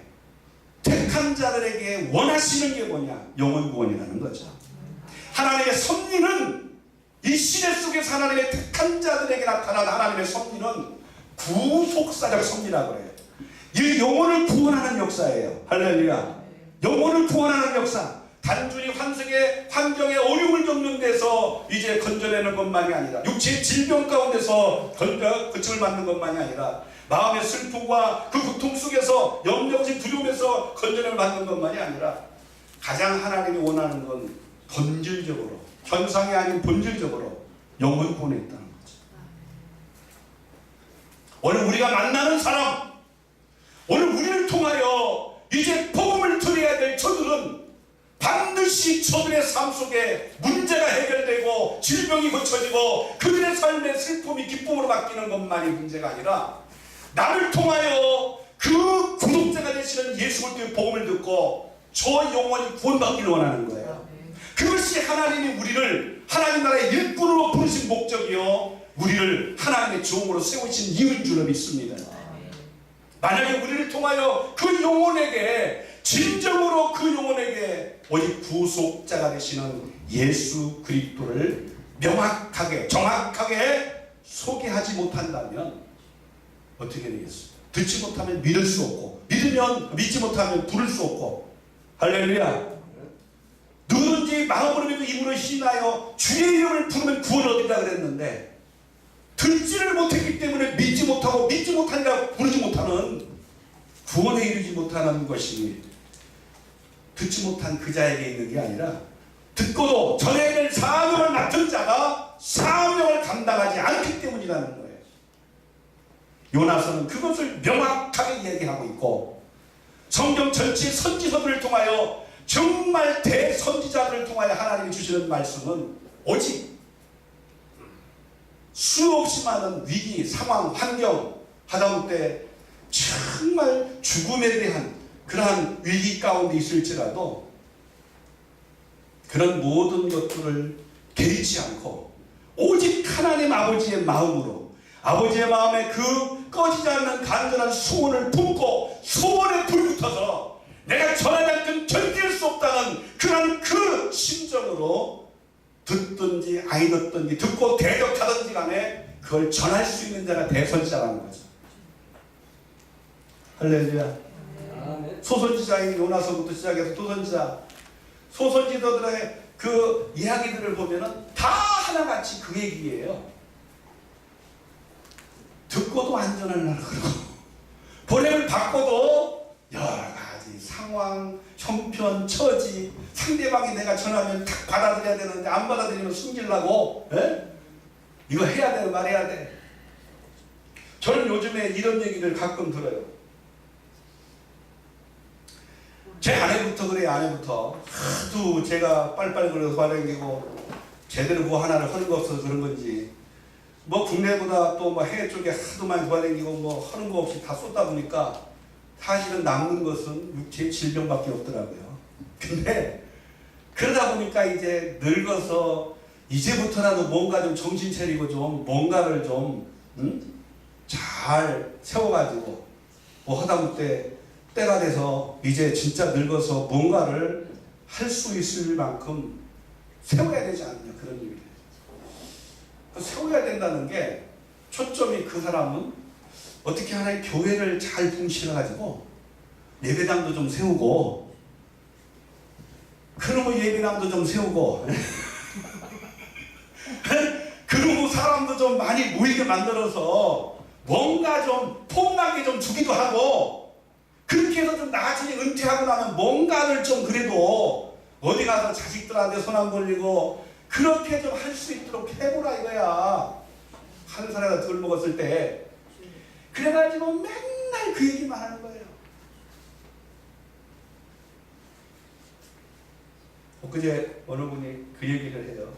택한 자들에게 원하시는 게 뭐냐? 영혼 구원이라는 거죠. 하나님의 섭리는 이 시대 속에서 하나님의 택한 자들에게 나타난 하나님의 섭리는 구속사적 섭리라고 해요. 이 영혼을 구원하는 역사예요. 할렐루야. 영혼을 구원하는 역사. 단순히 환경의 어려움을 겪는 데서 이제 건져내는 것만이 아니라 육체의 질병 가운데서 고침을 받는 것만이 아니라 마음의 슬픔과 그 고통 속에서 염려심 두려움에서 건져내를 받는 것만이 아니라 가장 하나님이 원하는 건 본질적으로, 현상이 아닌 본질적으로 영혼 구원에 있다는 거죠. 오늘 우리가 만나는 사람, 오늘 우리를 통하여 이제 복음을 드려야 될 저들은 반드시 저들의 삶 속에 문제가 해결되고 질병이 고쳐지고 그들의 삶의 슬픔이 기쁨으로 바뀌는 것만이 문제가 아니라 나를 통하여 그 구속자가 되시는 예수 그리스도의 복음을 듣고 저 영혼이 구원받기를 원하는 거예요. 그것이 하나님이 우리를 하나님 나라의 일꾼으로 부르신 목적이요, 우리를 하나님의 종으로 세우신 이유인 줄 믿습니다. 만약에 우리를 통하여 그 영혼에게, 진정으로 그 영혼에게 오직 구속자가 되시는 예수 그리스도를 명확하게 정확하게 소개하지 못한다면 어떻게 되겠습니까? 듣지 못하면 믿을 수 없고, 믿지 못하면 부를 수 없고. 할렐루야. 누구든지 마음으로 믿고 입으로 신하여 주의 이름을 부르면 구원 얻으리라 그랬는데, 듣지를 못했기 때문에 믿지 못하고, 믿지 못하니까 부르지 못하는, 구원에 이르지 못하는 것이 듣지 못한 그 자에게 있는 게 아니라 듣고도 전해야 될 사명을 맡은 자가 사명을 감당하지 않기 때문이라는 거예요. 요나서는 그것을 명확하게 얘기하고 있고, 성경 전체 선지서들을 통하여, 정말 대선지자들을 통하여 하나님이 주시는 말씀은 오직 수없이 많은 위기, 상황, 환경, 하다못해 정말 죽음에 대한 그러한 위기 가운데 있을지라도 그런 모든 것들을 개의치 않고 오직 하나님 아버지의 마음으로, 아버지의 마음에 그 꺼지지 않는 간절한 소원을 품고 소원에 불붙어서 내가 전하지 않든 견딜 수 없다는 그런 그 심정으로 듣든지 아니 듣든지, 듣고 대적하든지 간에 그걸 전할 수 있는 자가 대선지자라는 거죠. 할렐루야. 소선지자인 요나서부터 시작해서 소선지자들의 그 이야기들을 보면은 다 하나같이 그 얘기예요. 듣고도 안전을 하라고 그러고, 보냄을 받고도 여러 가지 상황, 형편, 처지, 상대방이 내가 전하면 탁 받아들여야 되는데 안 받아들이면 숨기려고, 이거 해야 돼, 말해야 돼. 저는 요즘에 이런 얘기를 가끔 들어요. 제 아내부터 그래요. 아내부터 하도 제가 빨빨거려서 화내기고 제대로 뭐 하나를 하는 거 없어서 그런 건지, 뭐 국내보다 또 뭐 해외 쪽에 하도 많이 돌아다니고 뭐 하는 거 없이 다 쏟다 보니까 사실은 남는 것은 육체의 질병밖에 없더라고요. 근데 그러다 보니까 이제 늙어서 이제부터라도 뭔가 좀 정신 차리고 좀 뭔가를 좀 잘 세워가지고 뭐 하다못해 때가 돼서 이제 진짜 늙어서 뭔가를 할 수 있을 만큼 세워야 되지 않느냐, 그런 의미예요. 세워야 된다는 게 초점이 그 사람은 어떻게 하나의 교회를 잘 붕실해가지고 예배당도 좀 세우고, 그러면 예배당도 좀 세우고 그러고 사람도 좀 많이 모이게 만들어서 뭔가 좀 폼나게 좀 주기도 하고, 그렇게 해서 좀 나중에 은퇴하고 나면 뭔가를 좀 그래도 어디 가서 자식들한테 손 안 벌리고 그렇게 좀 할 수 있도록 해보라 이거야. 한 살이나 덜 먹었을 때. 그래가지고 맨날 그 얘기만 하는 거예요. 엊그제 어느 분이 그 얘기를 해요.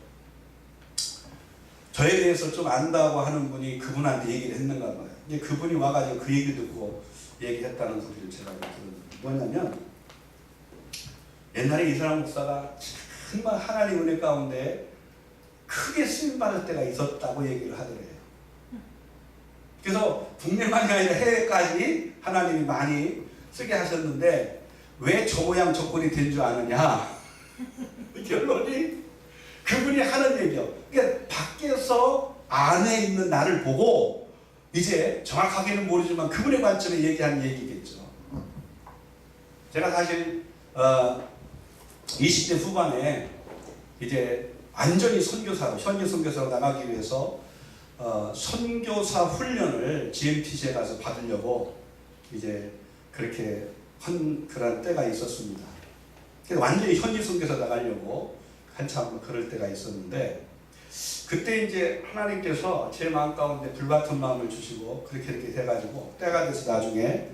저에 대해서 좀 안다고 하는 분이 그분한테 얘기를 했는가 봐요. 이제 그분이 와가지고 그 얘기 듣고 얘기했다는 소리를 제가 들었는데, 뭐냐면 옛날에 이사람 목사가 정말 하나님 은혜 가운데 크게 쓰임받을 때가 있었다고 얘기를 하더래요. 그래서 국내만이 아니라 해외까지 하나님이 많이 쓰게 하셨는데 왜 저 모양 조건이 된 줄 아느냐? 결론이 그분이 하는 얘기요. 그러니까 밖에서 안에 있는 나를 보고 이제 정확하게는 모르지만 그분의 관점에 얘기하는 얘기겠죠. 제가 사실 20대 후반에 이제 완전히 선교사로 현지 선교사로 나가기 위해서 선교사 훈련을 GMTC에 가서 받으려고 이제 그렇게 한 그런 때가 있었습니다. 그래서 완전히 현지 선교사 나가려고 한참 그럴 때가 있었는데 그때 이제 하나님께서 제 마음 가운데 불같은 마음을 주시고 그렇게 돼가지고 때가 돼서 나중에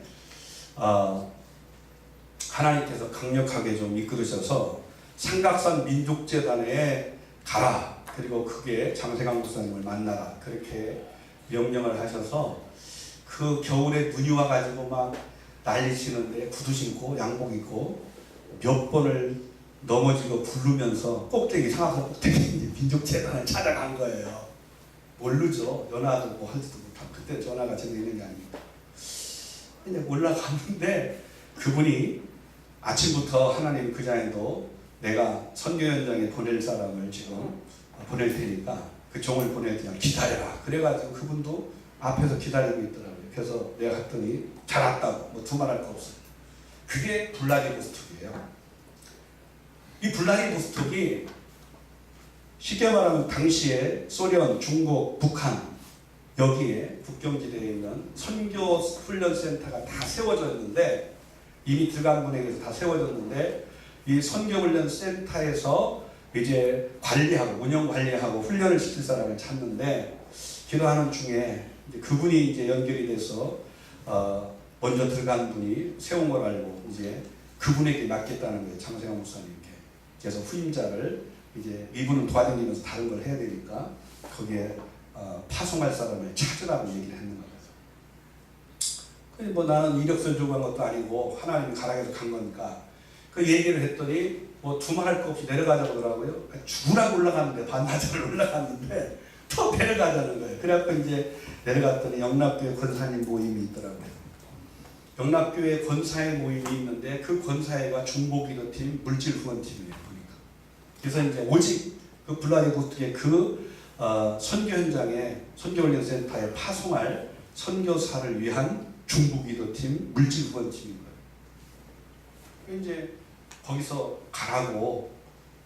하나님께서 강력하게 좀 이끌으셔서 삼각산 민족재단에 가라. 그리고 그게 장세강 목사님을 만나라. 그렇게 명령을 하셔서 그 겨울에 눈이 와가지고 막 난리치는데 구두 신고 양복 입고 몇 번을 넘어지고 굴르면서 꼭대기 상하산 꼭대기 민족재단을 찾아간 거예요. 모르죠. 연하도 뭐 할지도 못하고 그때 전화가 전혀 있는 게 아니고 그냥 올라갔는데 그분이 아침부터 하나님 그 자에도 내가 선교 현장에 보낼 사람을 지금 보낼 테니까 그 종을 보낼 테니까 기다려라. 그래가지고 그분도 앞에서 기다리고 있더라고요. 그래서 내가 갔더니 잘 왔다고 뭐 두말할 거 없어요. 그게 블라디보스톡이에요. 이 블라디보스톡이 쉽게 말하면 당시에 소련, 중국, 북한 여기에 국경지대에 있는 선교 훈련센터가 다 세워졌는데 이미 들강군에게서 다 세워졌는데 이 선교훈련센터에서 이제 관리하고 운영 관리하고 훈련을 시킬 사람을 찾는데 기도하는 중에 이제 그분이 이제 연결이 돼서 먼저 들어간 분이 세운 걸 알고 이제 그분에게 맡겠다는 거예요. 장세영 목사님께. 그래서 후임자를 이제 이분은 도와다니면서 다른 걸 해야 되니까 거기에 파송할 사람을 찾으라고 얘기를 했는 거예요. 뭐 나는 이력서 주고 간 것도 아니고 하나님이 가라해서 간 거니까 그 얘기를 했더니 뭐 두말할 거 없이 내려가자고 그러더라고요. 죽으라고 올라갔는데 반나절 올라갔는데 또 내려가자는 거예요. 그래갖고 이제 내려갔더니 영락교회 권사님 모임이 있더라고요. 영락교회 권사회 모임이 있는데 그 권사회가 중보기도팀 물질 후원팀이에요. 보니까. 그래서 이제 오직 그 블라디보스톡의 그 선교 현장에 선교훈련센터에 파송할 선교사를 위한 중보기도팀 물질 후원팀인 거예요. 이제 거기서 가라고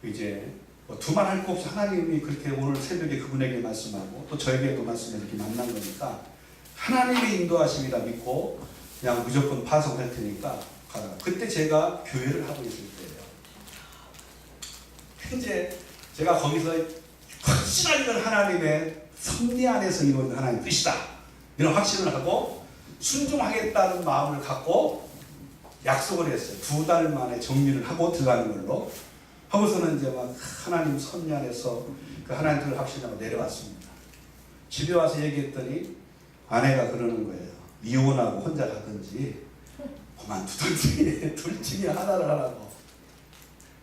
이제 뭐 두말 할 거 없이 하나님이 그렇게 오늘 새벽에 그분에게 말씀하고 또 저에게도 말씀해서 이렇게 만난 거니까 하나님의 인도하심이라 믿고 그냥 무조건 파송할 테니까 가라. 그때 제가 교회를 하고 있을 때예요. 이제 제가 거기서 확실한 건 하나님의 섭리 안에서 이루어진 하나님의 뜻이다. 이런 확신을 하고 순종하겠다는 마음을 갖고 약속을 했어요. 2달 만에 정리를 하고 들어가는 걸로. 하고서는 이제 막 하나님 섭리 안에서 그 하나님 뜻을 확신하고 내려왔습니다. 집에 와서 얘기했더니 아내가 그러는 거예요. 이혼하고 혼자 가든지 그만두든지 둘 중에 하나를 하라고.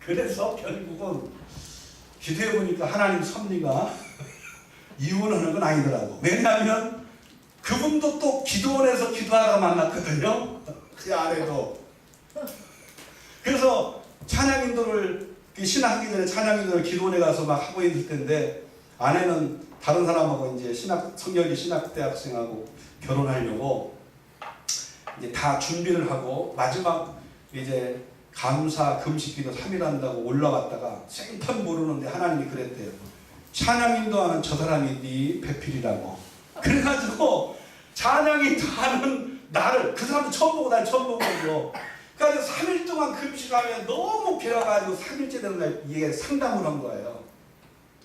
그래서 결국은 기도해보니까 하나님 섭리가 이혼하는 건 아니더라고. 왜냐하면 그분도 또 기도원에서 기도하다가 만났거든요. 그 아내도. 그래서 찬양인도를 신학하기 전에 찬양인도를 기도원에 가서 막 하고 있을 텐데 아내는 다른 사람하고 이제 성결기 신학대학생하고 결혼하려고 이제 다 준비를 하고 마지막 이제 감사 금식기도 3일 한다고 올라갔다가 생판 모르는데 하나님이 그랬대요. 찬양인도하는 저 사람이 네 배필이라고. 그래가지고 찬양인도하는 나를 그 사람도 처음 보고 난 처음 보고 그래서 3일 동안 금식하면 너무 길어가지고 3일째 되는 날 이게 상담을 한 거예요.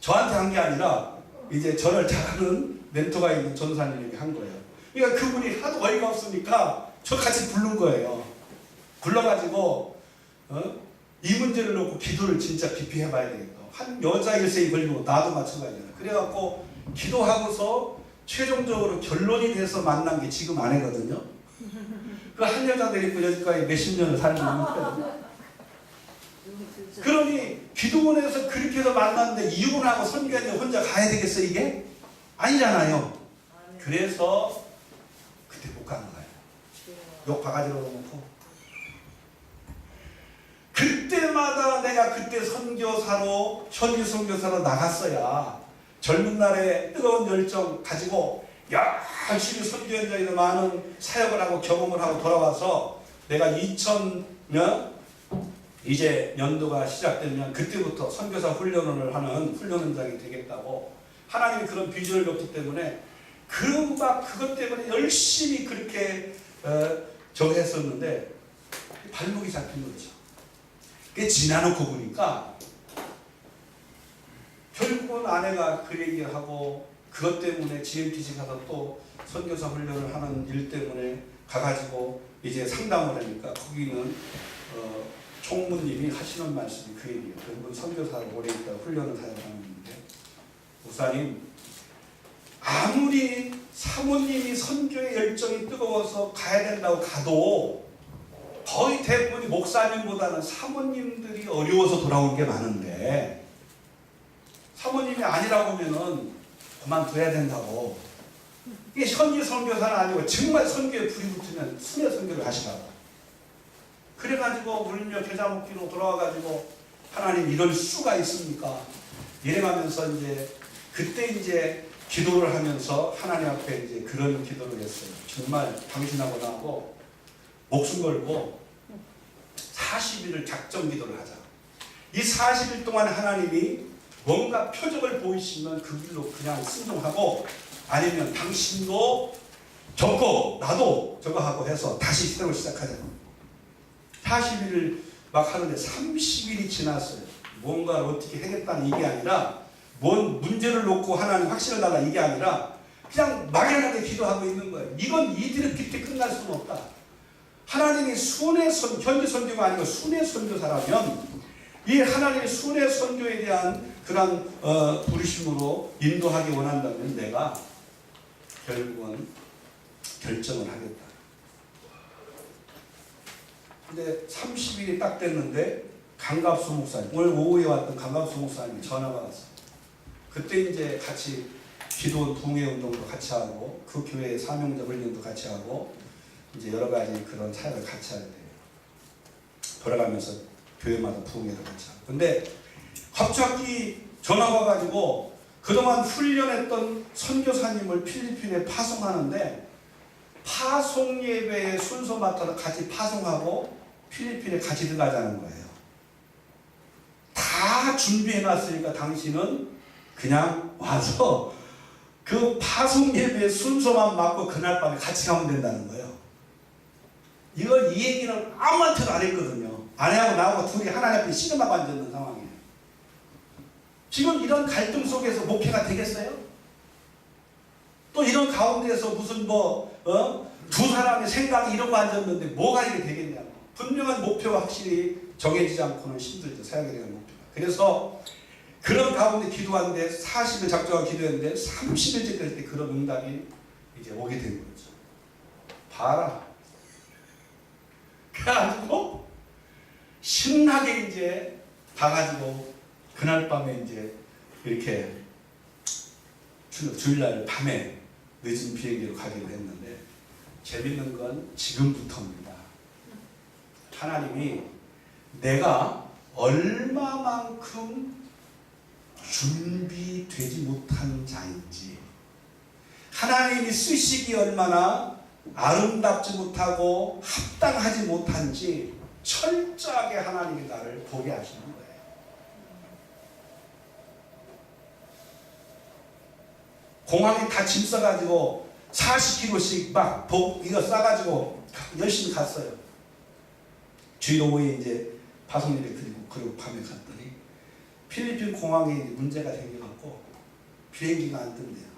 저한테 한 게 아니라 이제 저를 잘하는 멘토가 있는 전사님에게 한 거예요. 그러니까 그분이 하도 어이가 없으니까 저 같이 부른 거예요. 불러가지고 이 문제를 놓고 기도를 진짜 깊이 해봐야 되겠다. 한 여자 일생이 걸리고 나도 마찬가지잖아. 그래갖고 기도하고서 최종적으로 결론이 돼서 만난 게 지금 아내거든요. 그 한 여자들이 있고 여기까지 몇십 년을 살고 있는데 그러니 기도원에서 그렇게 해서 만났는데 이혼하고 선교하는데 혼자 가야 되겠어 이게? 아니잖아요. 그래서 욕하는 거예요. 욕 바가지로 놓고. 그때마다 내가 그때 선교사로 현지 선교사로 나갔어야 젊은 날에 뜨거운 열정 가지고 열심히 선교 현장에서 많은 사역을 하고 경험을 하고 돌아와서 내가 2000년 이제 연도가 시작되면 그때부터 선교사 훈련을 하는 훈련 현장이 되겠다고 하나님이 그런 비전을 줬기 때문에 그것 때문에 열심히 그렇게 정했었는데 발목이 잡힌 거죠. 그게 지나놓고 보니까 결국은 아내가 그 얘기를 하고 그것 때문에 GMTC 가서 또 선교사 훈련을 하는 일 때문에 가가지고 이제 상담을 하니까 거기는 총무님이 하시는 말씀이 그 얘기예요. 결국은 선교사로 오래 있다 훈련을 사용하는데 목사님 아무리 사모님이 선교의 열정이 뜨거워서 가야 된다고 가도 거의 대부분이 목사님보다는 사모님들이 어려워서 돌아온 게 많은데 사모님이 아니라고 하면은 그만둬야 된다고. 이게 현지 선교사는 아니고 정말 선교에 불이 붙으면 순회 선교를 하시라고. 그래가지고 울며 겨자 먹기로 돌아와가지고 하나님 이럴 수가 있습니까? 이래가면서 이제 그때 이제 기도를 하면서 하나님 앞에 이제 그런 기도를 했어요. 정말 당신하고 나하고 목숨 걸고 40일을 작정 기도를 하자. 이 40일 동안 하나님이 뭔가 표적을 보이시면 그 길로 그냥 순종하고 아니면 당신도 적고 나도 저거 하고 해서 다시 새로 시작하자. 40일을 막 하는데 30일이 지났어요. 뭔가를 어떻게 해야겠다는 이게 아니라 뭔 문제를 놓고 하나님 확신을 달라 이게 아니라 그냥 막연하게 기도하고 있는 거예요. 이건 이렇게 끝날 수는 없다. 하나님이 현지 선교가 아니고 순회 선교사라면 이 하나님의 순회 선교에 대한 그런 부르심으로 인도하기 원한다면 내가 결국은 결정을 하겠다. 근데 30일이 딱 됐는데 강갑수 목사님, 오늘 오후에 왔던 강갑수 목사님이 전화가 왔어요. 그때 이제 같이 기도 동해 운동도 같이 하고 그 교회의 사명자 훈련도 같이 하고 이제 여러 가지 그런 사역을 같이 할 때 돌아가면서 교회마다 부흥회도 같이 하고. 근데 갑자기 전화가 와가지고 그동안 훈련했던 선교사님을 필리핀에 파송하는데 파송 예배의 순서 맡아서 같이 파송하고 필리핀에 같이 들어가자는 거예요. 다 준비해놨으니까 당신은 그냥 와서 그 파송 예배의 순서만 맡고 그날 밤에 같이 가면 된다는 거예요. 이걸 이 얘기는 아무한테도 안 했거든요. 아내하고 나하고 둘이 하나님 앞에 씨름하고 앉았는 상황이에요. 지금 이런 갈등 속에서 목회가 되겠어요? 또 이런 가운데서 무슨 두 사람의 생각이 이러고 앉았는데 뭐가 이게 되겠냐고. 분명한 목표가 확실히 정해지지 않고는 힘들죠. 사역에 대한 목표가. 그래서 그런 가운데 기도하는데 40일 작정하고 기도했는데 30일째 될 때 그런 응답이 이제 오게 된 거죠. 봐라. 그래가지고 신나게 이제 가가지고 그날 밤에 이제 이렇게 주일날 밤에 늦은 비행기로 가기로 했는데 재밌는 건 지금부터입니다. 하나님이 내가 얼마만큼 준비되지 못한 자인지 하나님이 쓰시기 얼마나 아름답지 못하고 합당하지 못한지 철저하게 하나님이 나를 보게 하시는 거예요. 공항에 다 짐 싸가지고 40kg씩 막 이거 싸가지고 열심히 갔어요. 주일 오후에 이제 파송 예배 드리고 그리고 밤에 갔더니 필리핀 공항에 문제가 생겨갖고 비행기가 안 뜬대요.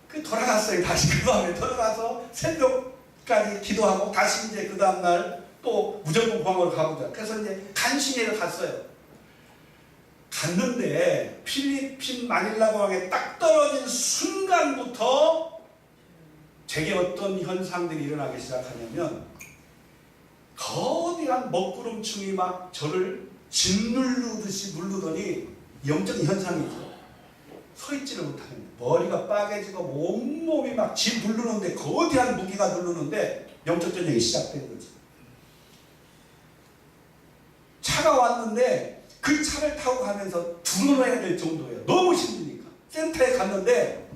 그 돌아갔어요. 다시 그 밤에 돌아가서 새벽까지 기도하고 다시 이제 그 다음날 또 무조건 공항으로 가보자. 그래서 이제 간신히를 갔어요. 갔는데 필리핀 마닐라 공항에 딱 떨어진 순간부터 제게 어떤 현상들이 일어나기 시작하냐면 거대한 먹구름충이 막 저를 짓누르듯이 누르더니 영적인 현상이죠. 서 있지를 못하는 거예요. 머리가 빠개지고 온몸이 막 지 누르는데 거대한 무기가 누르는데 영적 전쟁이 시작된 거지. 차가 왔는데 그 차를 타고 가면서 들어놔야 될 정도예요. 너무 힘드니까. 센터에 갔는데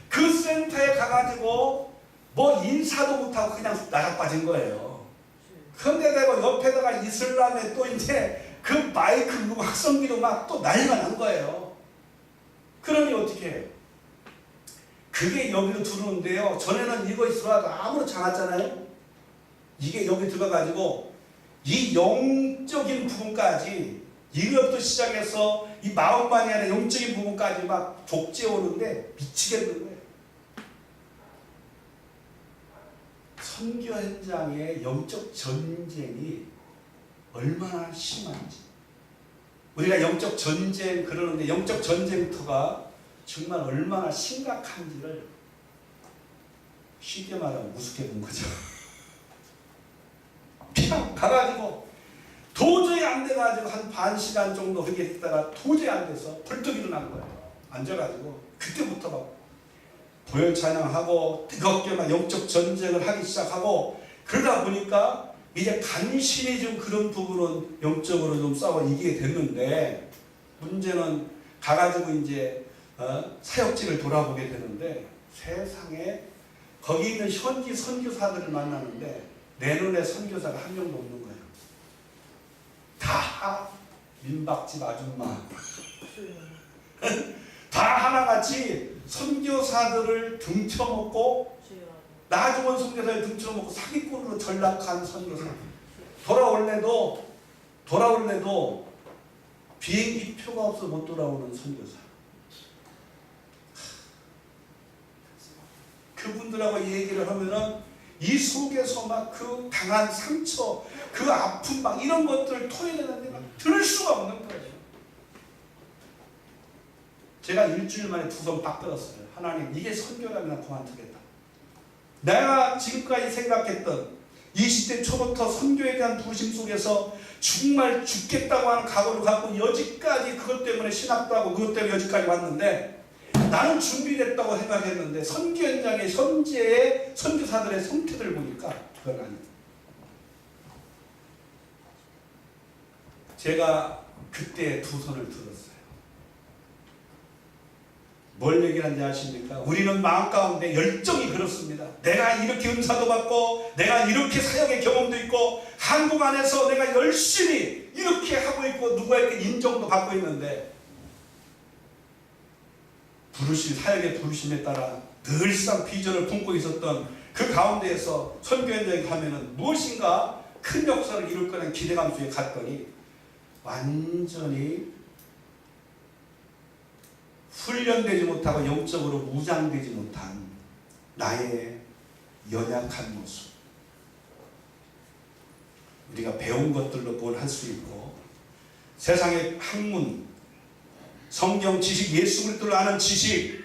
그 센터에 가가지고 뭐 인사도 못하고 그냥 나가 빠진 거예요. 그런데 내가 옆에다가 이슬람에 또 이제 그 마이크 확성기로 막 또 난리가 난 거예요. 그러니 어떻게 해요? 그게 여기로 들어오는데요. 전에는 이거 있어도 아무렇지 않았잖아요. 이게 여기 들어가가지고 이 영적인 부분까지 이것부터 시작해서 이 마음만이 아니라 영적인 부분까지 막 족지어 오는데 미치겠는 거예요. 선교 현장의 영적 전쟁이 얼마나 심한지. 우리가 영적 전쟁 그러는데 영적 전쟁터가 정말 얼마나 심각한지를 쉽게 말하면 우습게 본 거죠. 그냥 가가지고 도저히 안 돼가지고 한 반 시간 정도 그렇게 있다가 도저히 안 돼서 벌떡 일어난 거예요. 앉아가지고 그때부터 막 보혈 찬양하고 뜨겁게 막 영적 전쟁을 하기 시작하고 그러다 보니까 이제 간신히 좀 그런 부분은 영적으로 좀 싸워 이기게 됐는데 문제는 가가지고 이제 사역지를 돌아보게 되는데 세상에 거기 있는 현지 선교사들을 만나는데 내 눈에 선교사가 한 명도 없는 거예요. 다 민박집 아줌마 다 하나같이 선교사들을 등쳐먹고 나 좋은 선교사를 등쳐먹고 사기꾼으로 전락한 선교사. 돌아올 때도 비행기 표가 없어 못 돌아오는 선교사. 그분들하고 얘기를 하면은 이 속에서 막 그 당한 상처, 그 아픔 막 이런 것들을 토해내는데 막 들을 수가 없는 거예요. 제가 일주일 만에 2번 딱 들었어요. 하나님, 이게 선교라면 그만두겠다. 내가 지금까지 생각했던 20대 초부터 선교에 대한 부심 속에서 정말 죽겠다고 하는 각오를 갖고 여지까지 그것 때문에 신학도 하고 그것 때문에 여지까지 왔는데 나는 준비됐다고 생각했는데 선교 현장의 현재의 선교사들의 성태를 보니까 그건 아니에요. 제가 그때 2손을 들었어요. 뭘 얘기하는지 아십니까? 우리는 마음 가운데 열정이 그렇습니다. 내가 이렇게 은사도 받고 내가 이렇게 사역의 경험도 있고 한국 안에서 내가 열심히 이렇게 하고 있고 누구에게 인정도 받고 있는데 사역의 부르심에 따라 늘상 비전을 품고 있었던 그 가운데에서 선교 현장에 가면은 무엇인가 큰 역사를 이룰 거라는 기대감 속에 갔더니 완전히 훈련되지 못하고 영적으로 무장되지 못한 나의 연약한 모습. 우리가 배운 것들로 뭘 할 수 있고 세상의 학문, 성경 지식, 예수 그리스도를 아는 지식,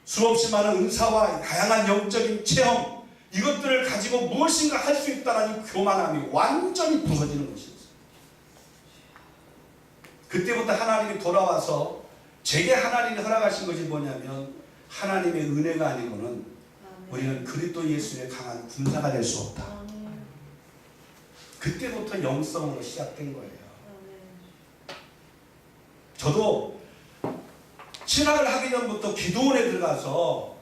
수없이 많은 은사와 다양한 영적인 체험 이것들을 가지고 무엇인가 할 수 있다는 교만함이 완전히 부서지는 것이었어요. 그때부터 하나님이 돌아와서 제게 하나님이 허락하신 것이 뭐냐면 하나님의 은혜가 아니고는 우리는 그리스도 예수의 강한 군사가 될 수 없다. 그때부터 영성으로 시작된 거예요. 저도 신학을 하기 전부터 기도원에 들어가서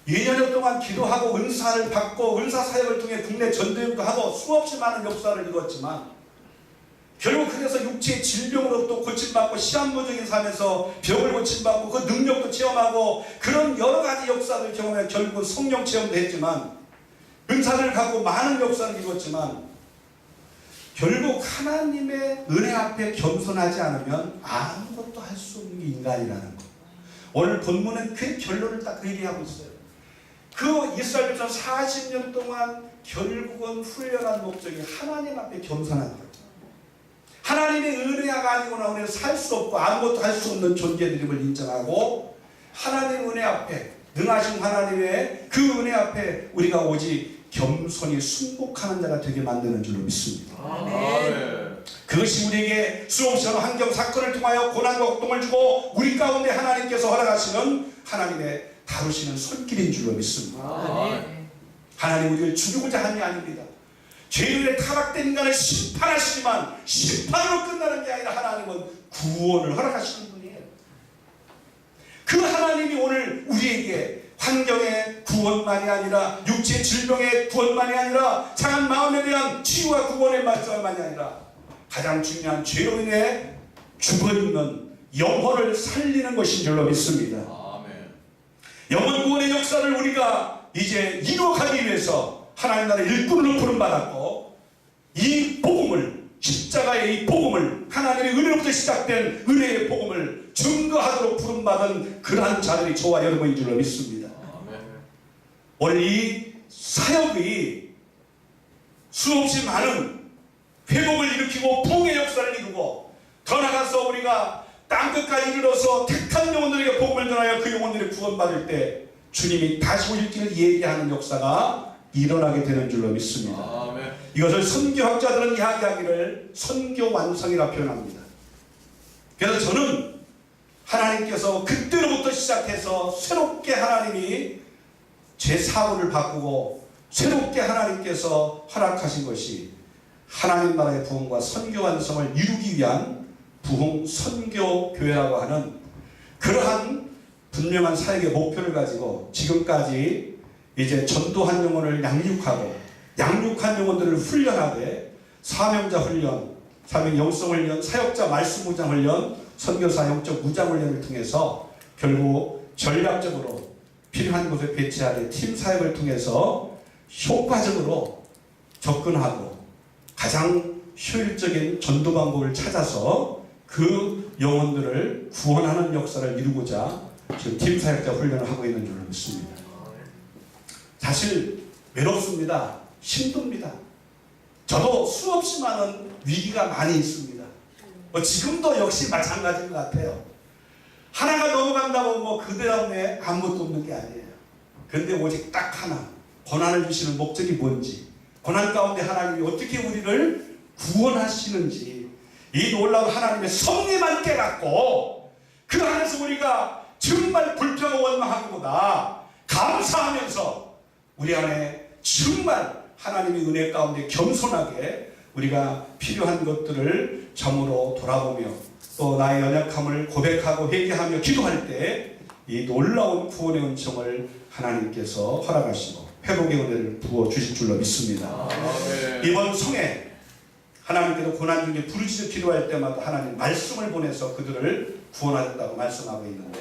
2년 동안 기도하고 은사를 받고 은사 사역을 통해 국내 전도행도 하고 수없이 많은 역사를 이뤘지만 결국 그래서 육체의 질병으로 또 고침받고 시한부적인 삶에서 병을 고침받고 그 능력도 체험하고 그런 여러 가지 역사를 경험해 결국은 성령 체험도 했지만 은사를 갖고 많은 역사를 이뤘지만 결국 하나님의 은혜 앞에 겸손하지 않으면 아무것도 할 수 없는 게 인간이라는 것. 오늘 본문은 그 결론을 딱 얘기하고 있어요. 그 이스라엘 백성 40년 동안 결국은 훈련한 목적이 하나님 앞에 겸손한 거예요. 하나님의 은혜가 아니고는 우리는 살 수 없고 아무것도 할 수 없는 존재들임을 인정하고 하나님의 은혜 앞에 능하신 하나님의 그 은혜 앞에 우리가 오직 겸손히 순복하는 자가 되게 만드는 줄로 믿습니다. 아멘. 그것이 우리에게 수없이 환경 사건을 통하여 고난과 고통을 주고 우리 가운데 하나님께서 허락하시는 하나님의 다루시는 손길인 줄로 믿습니다. 하나님 우리를 죽이고자 하는 게 아닙니다. 죄인의 타락된 인간을 심판하시지만 심판으로 끝나는 게 아니라 하나님은 구원을 허락하시는 분이에요. 그 하나님이 오늘 우리에게 환경의 구원만이 아니라 육체 질병의 구원만이 아니라 상한 마음에 대한 치유와 구원의 말씀만이 아니라 가장 중요한 죄로 인해 죽어있는 영혼을 살리는 것인 줄로 믿습니다. 영혼 구원의 역사를 우리가 이제 이루어가기 위해서 하나님 나라의 일꾼으로 부름받았고 이 복음을 십자가의 이 복음을 하나님의 은혜로부터 시작된 은혜의 복음을 증거하도록 부름받은 그러한 자들이 저와 여러분인 줄로 믿습니다. 오늘 이 사역이 수없이 많은 회복을 일으키고 부흥의 역사를 이루고 더 나아가서 우리가 땅끝까지 이르러서 택한 영혼들에게 복음을 전하여 그 영혼들이 구원받을 때 주님이 다시 오실 길을 얘기하는 역사가 일어나게 되는 줄로 믿습니다. 이것을 선교학자들은 이야기하기를 선교 완성이라 표현합니다. 그래서 저는 하나님께서 그때로부터 시작해서 새롭게 하나님이 제 사고를 바꾸고 새롭게 하나님께서 허락하신 것이 하나님 나라의 부흥과 선교 완성을 이루기 위한 부흥 선교 교회라고 하는 그러한 분명한 사역의 목표를 가지고 지금까지 이제 전도한 영혼을 양육하고 양육한 영혼들을 훈련하되 사명자 훈련, 사명 영성 훈련, 사역자 말씀 무장 훈련, 선교사 영적 무장 훈련을 통해서 결국 전략적으로 필요한 곳에 배치하되 팀 사역을 통해서 효과적으로 접근하고 가장 효율적인 전도 방법을 찾아서 그 영혼들을 구원하는 역사를 이루고자 지금 팀 사역자 훈련을 하고 있는 줄로 믿습니다. 사실 외롭습니다. 힘듭니다. 저도 수없이 많은 위기가 많이 있습니다. 지금도 역시 마찬가지인 것 같아요. 하나가 넘어간다고 그 다음에 아무것도 없는 게 아니에요. 그런데 오직 딱 하나, 고난을 주시는 목적이 뭔지, 고난 가운데 하나님이 어떻게 우리를 구원하시는지 이 놀라운 하나님의 섭리만 깨닫고 그 안에서 우리가 정말 불평하고 원망하기보다 감사하면서 우리 안에 정말 하나님의 은혜 가운데 겸손하게 우리가 필요한 것들을 점으로 돌아보며 또 나의 연약함을 고백하고 회개하며 기도할 때 이 놀라운 구원의 은총을 하나님께서 허락하시고 회복의 은혜를 부어주실 줄로 믿습니다. 이번 성에 하나님께서 고난 중에 부르짖어 기도할 때마다 하나님 말씀을 보내서 그들을 구원하셨다고 말씀하고 있는데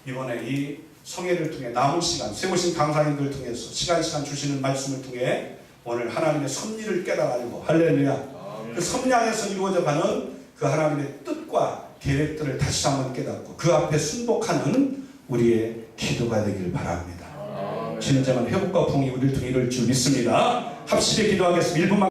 이번에 이 성회를 통해 남은 시간 세우신 강사님들 통해서 시간 주시는 말씀을 통해 오늘 하나님의 섭리를 깨달아가지고 할렐루야 그 섭리 안에서 이루어져가는 그 하나님의 뜻과 계획들을 다시 한번 깨닫고 그 앞에 순복하는 우리의 기도가 되길 바랍니다. 진정한 회복과 부흥이 우리를 통해 이룰 줄 믿습니다. 합심해 기도하겠습니다. 1분만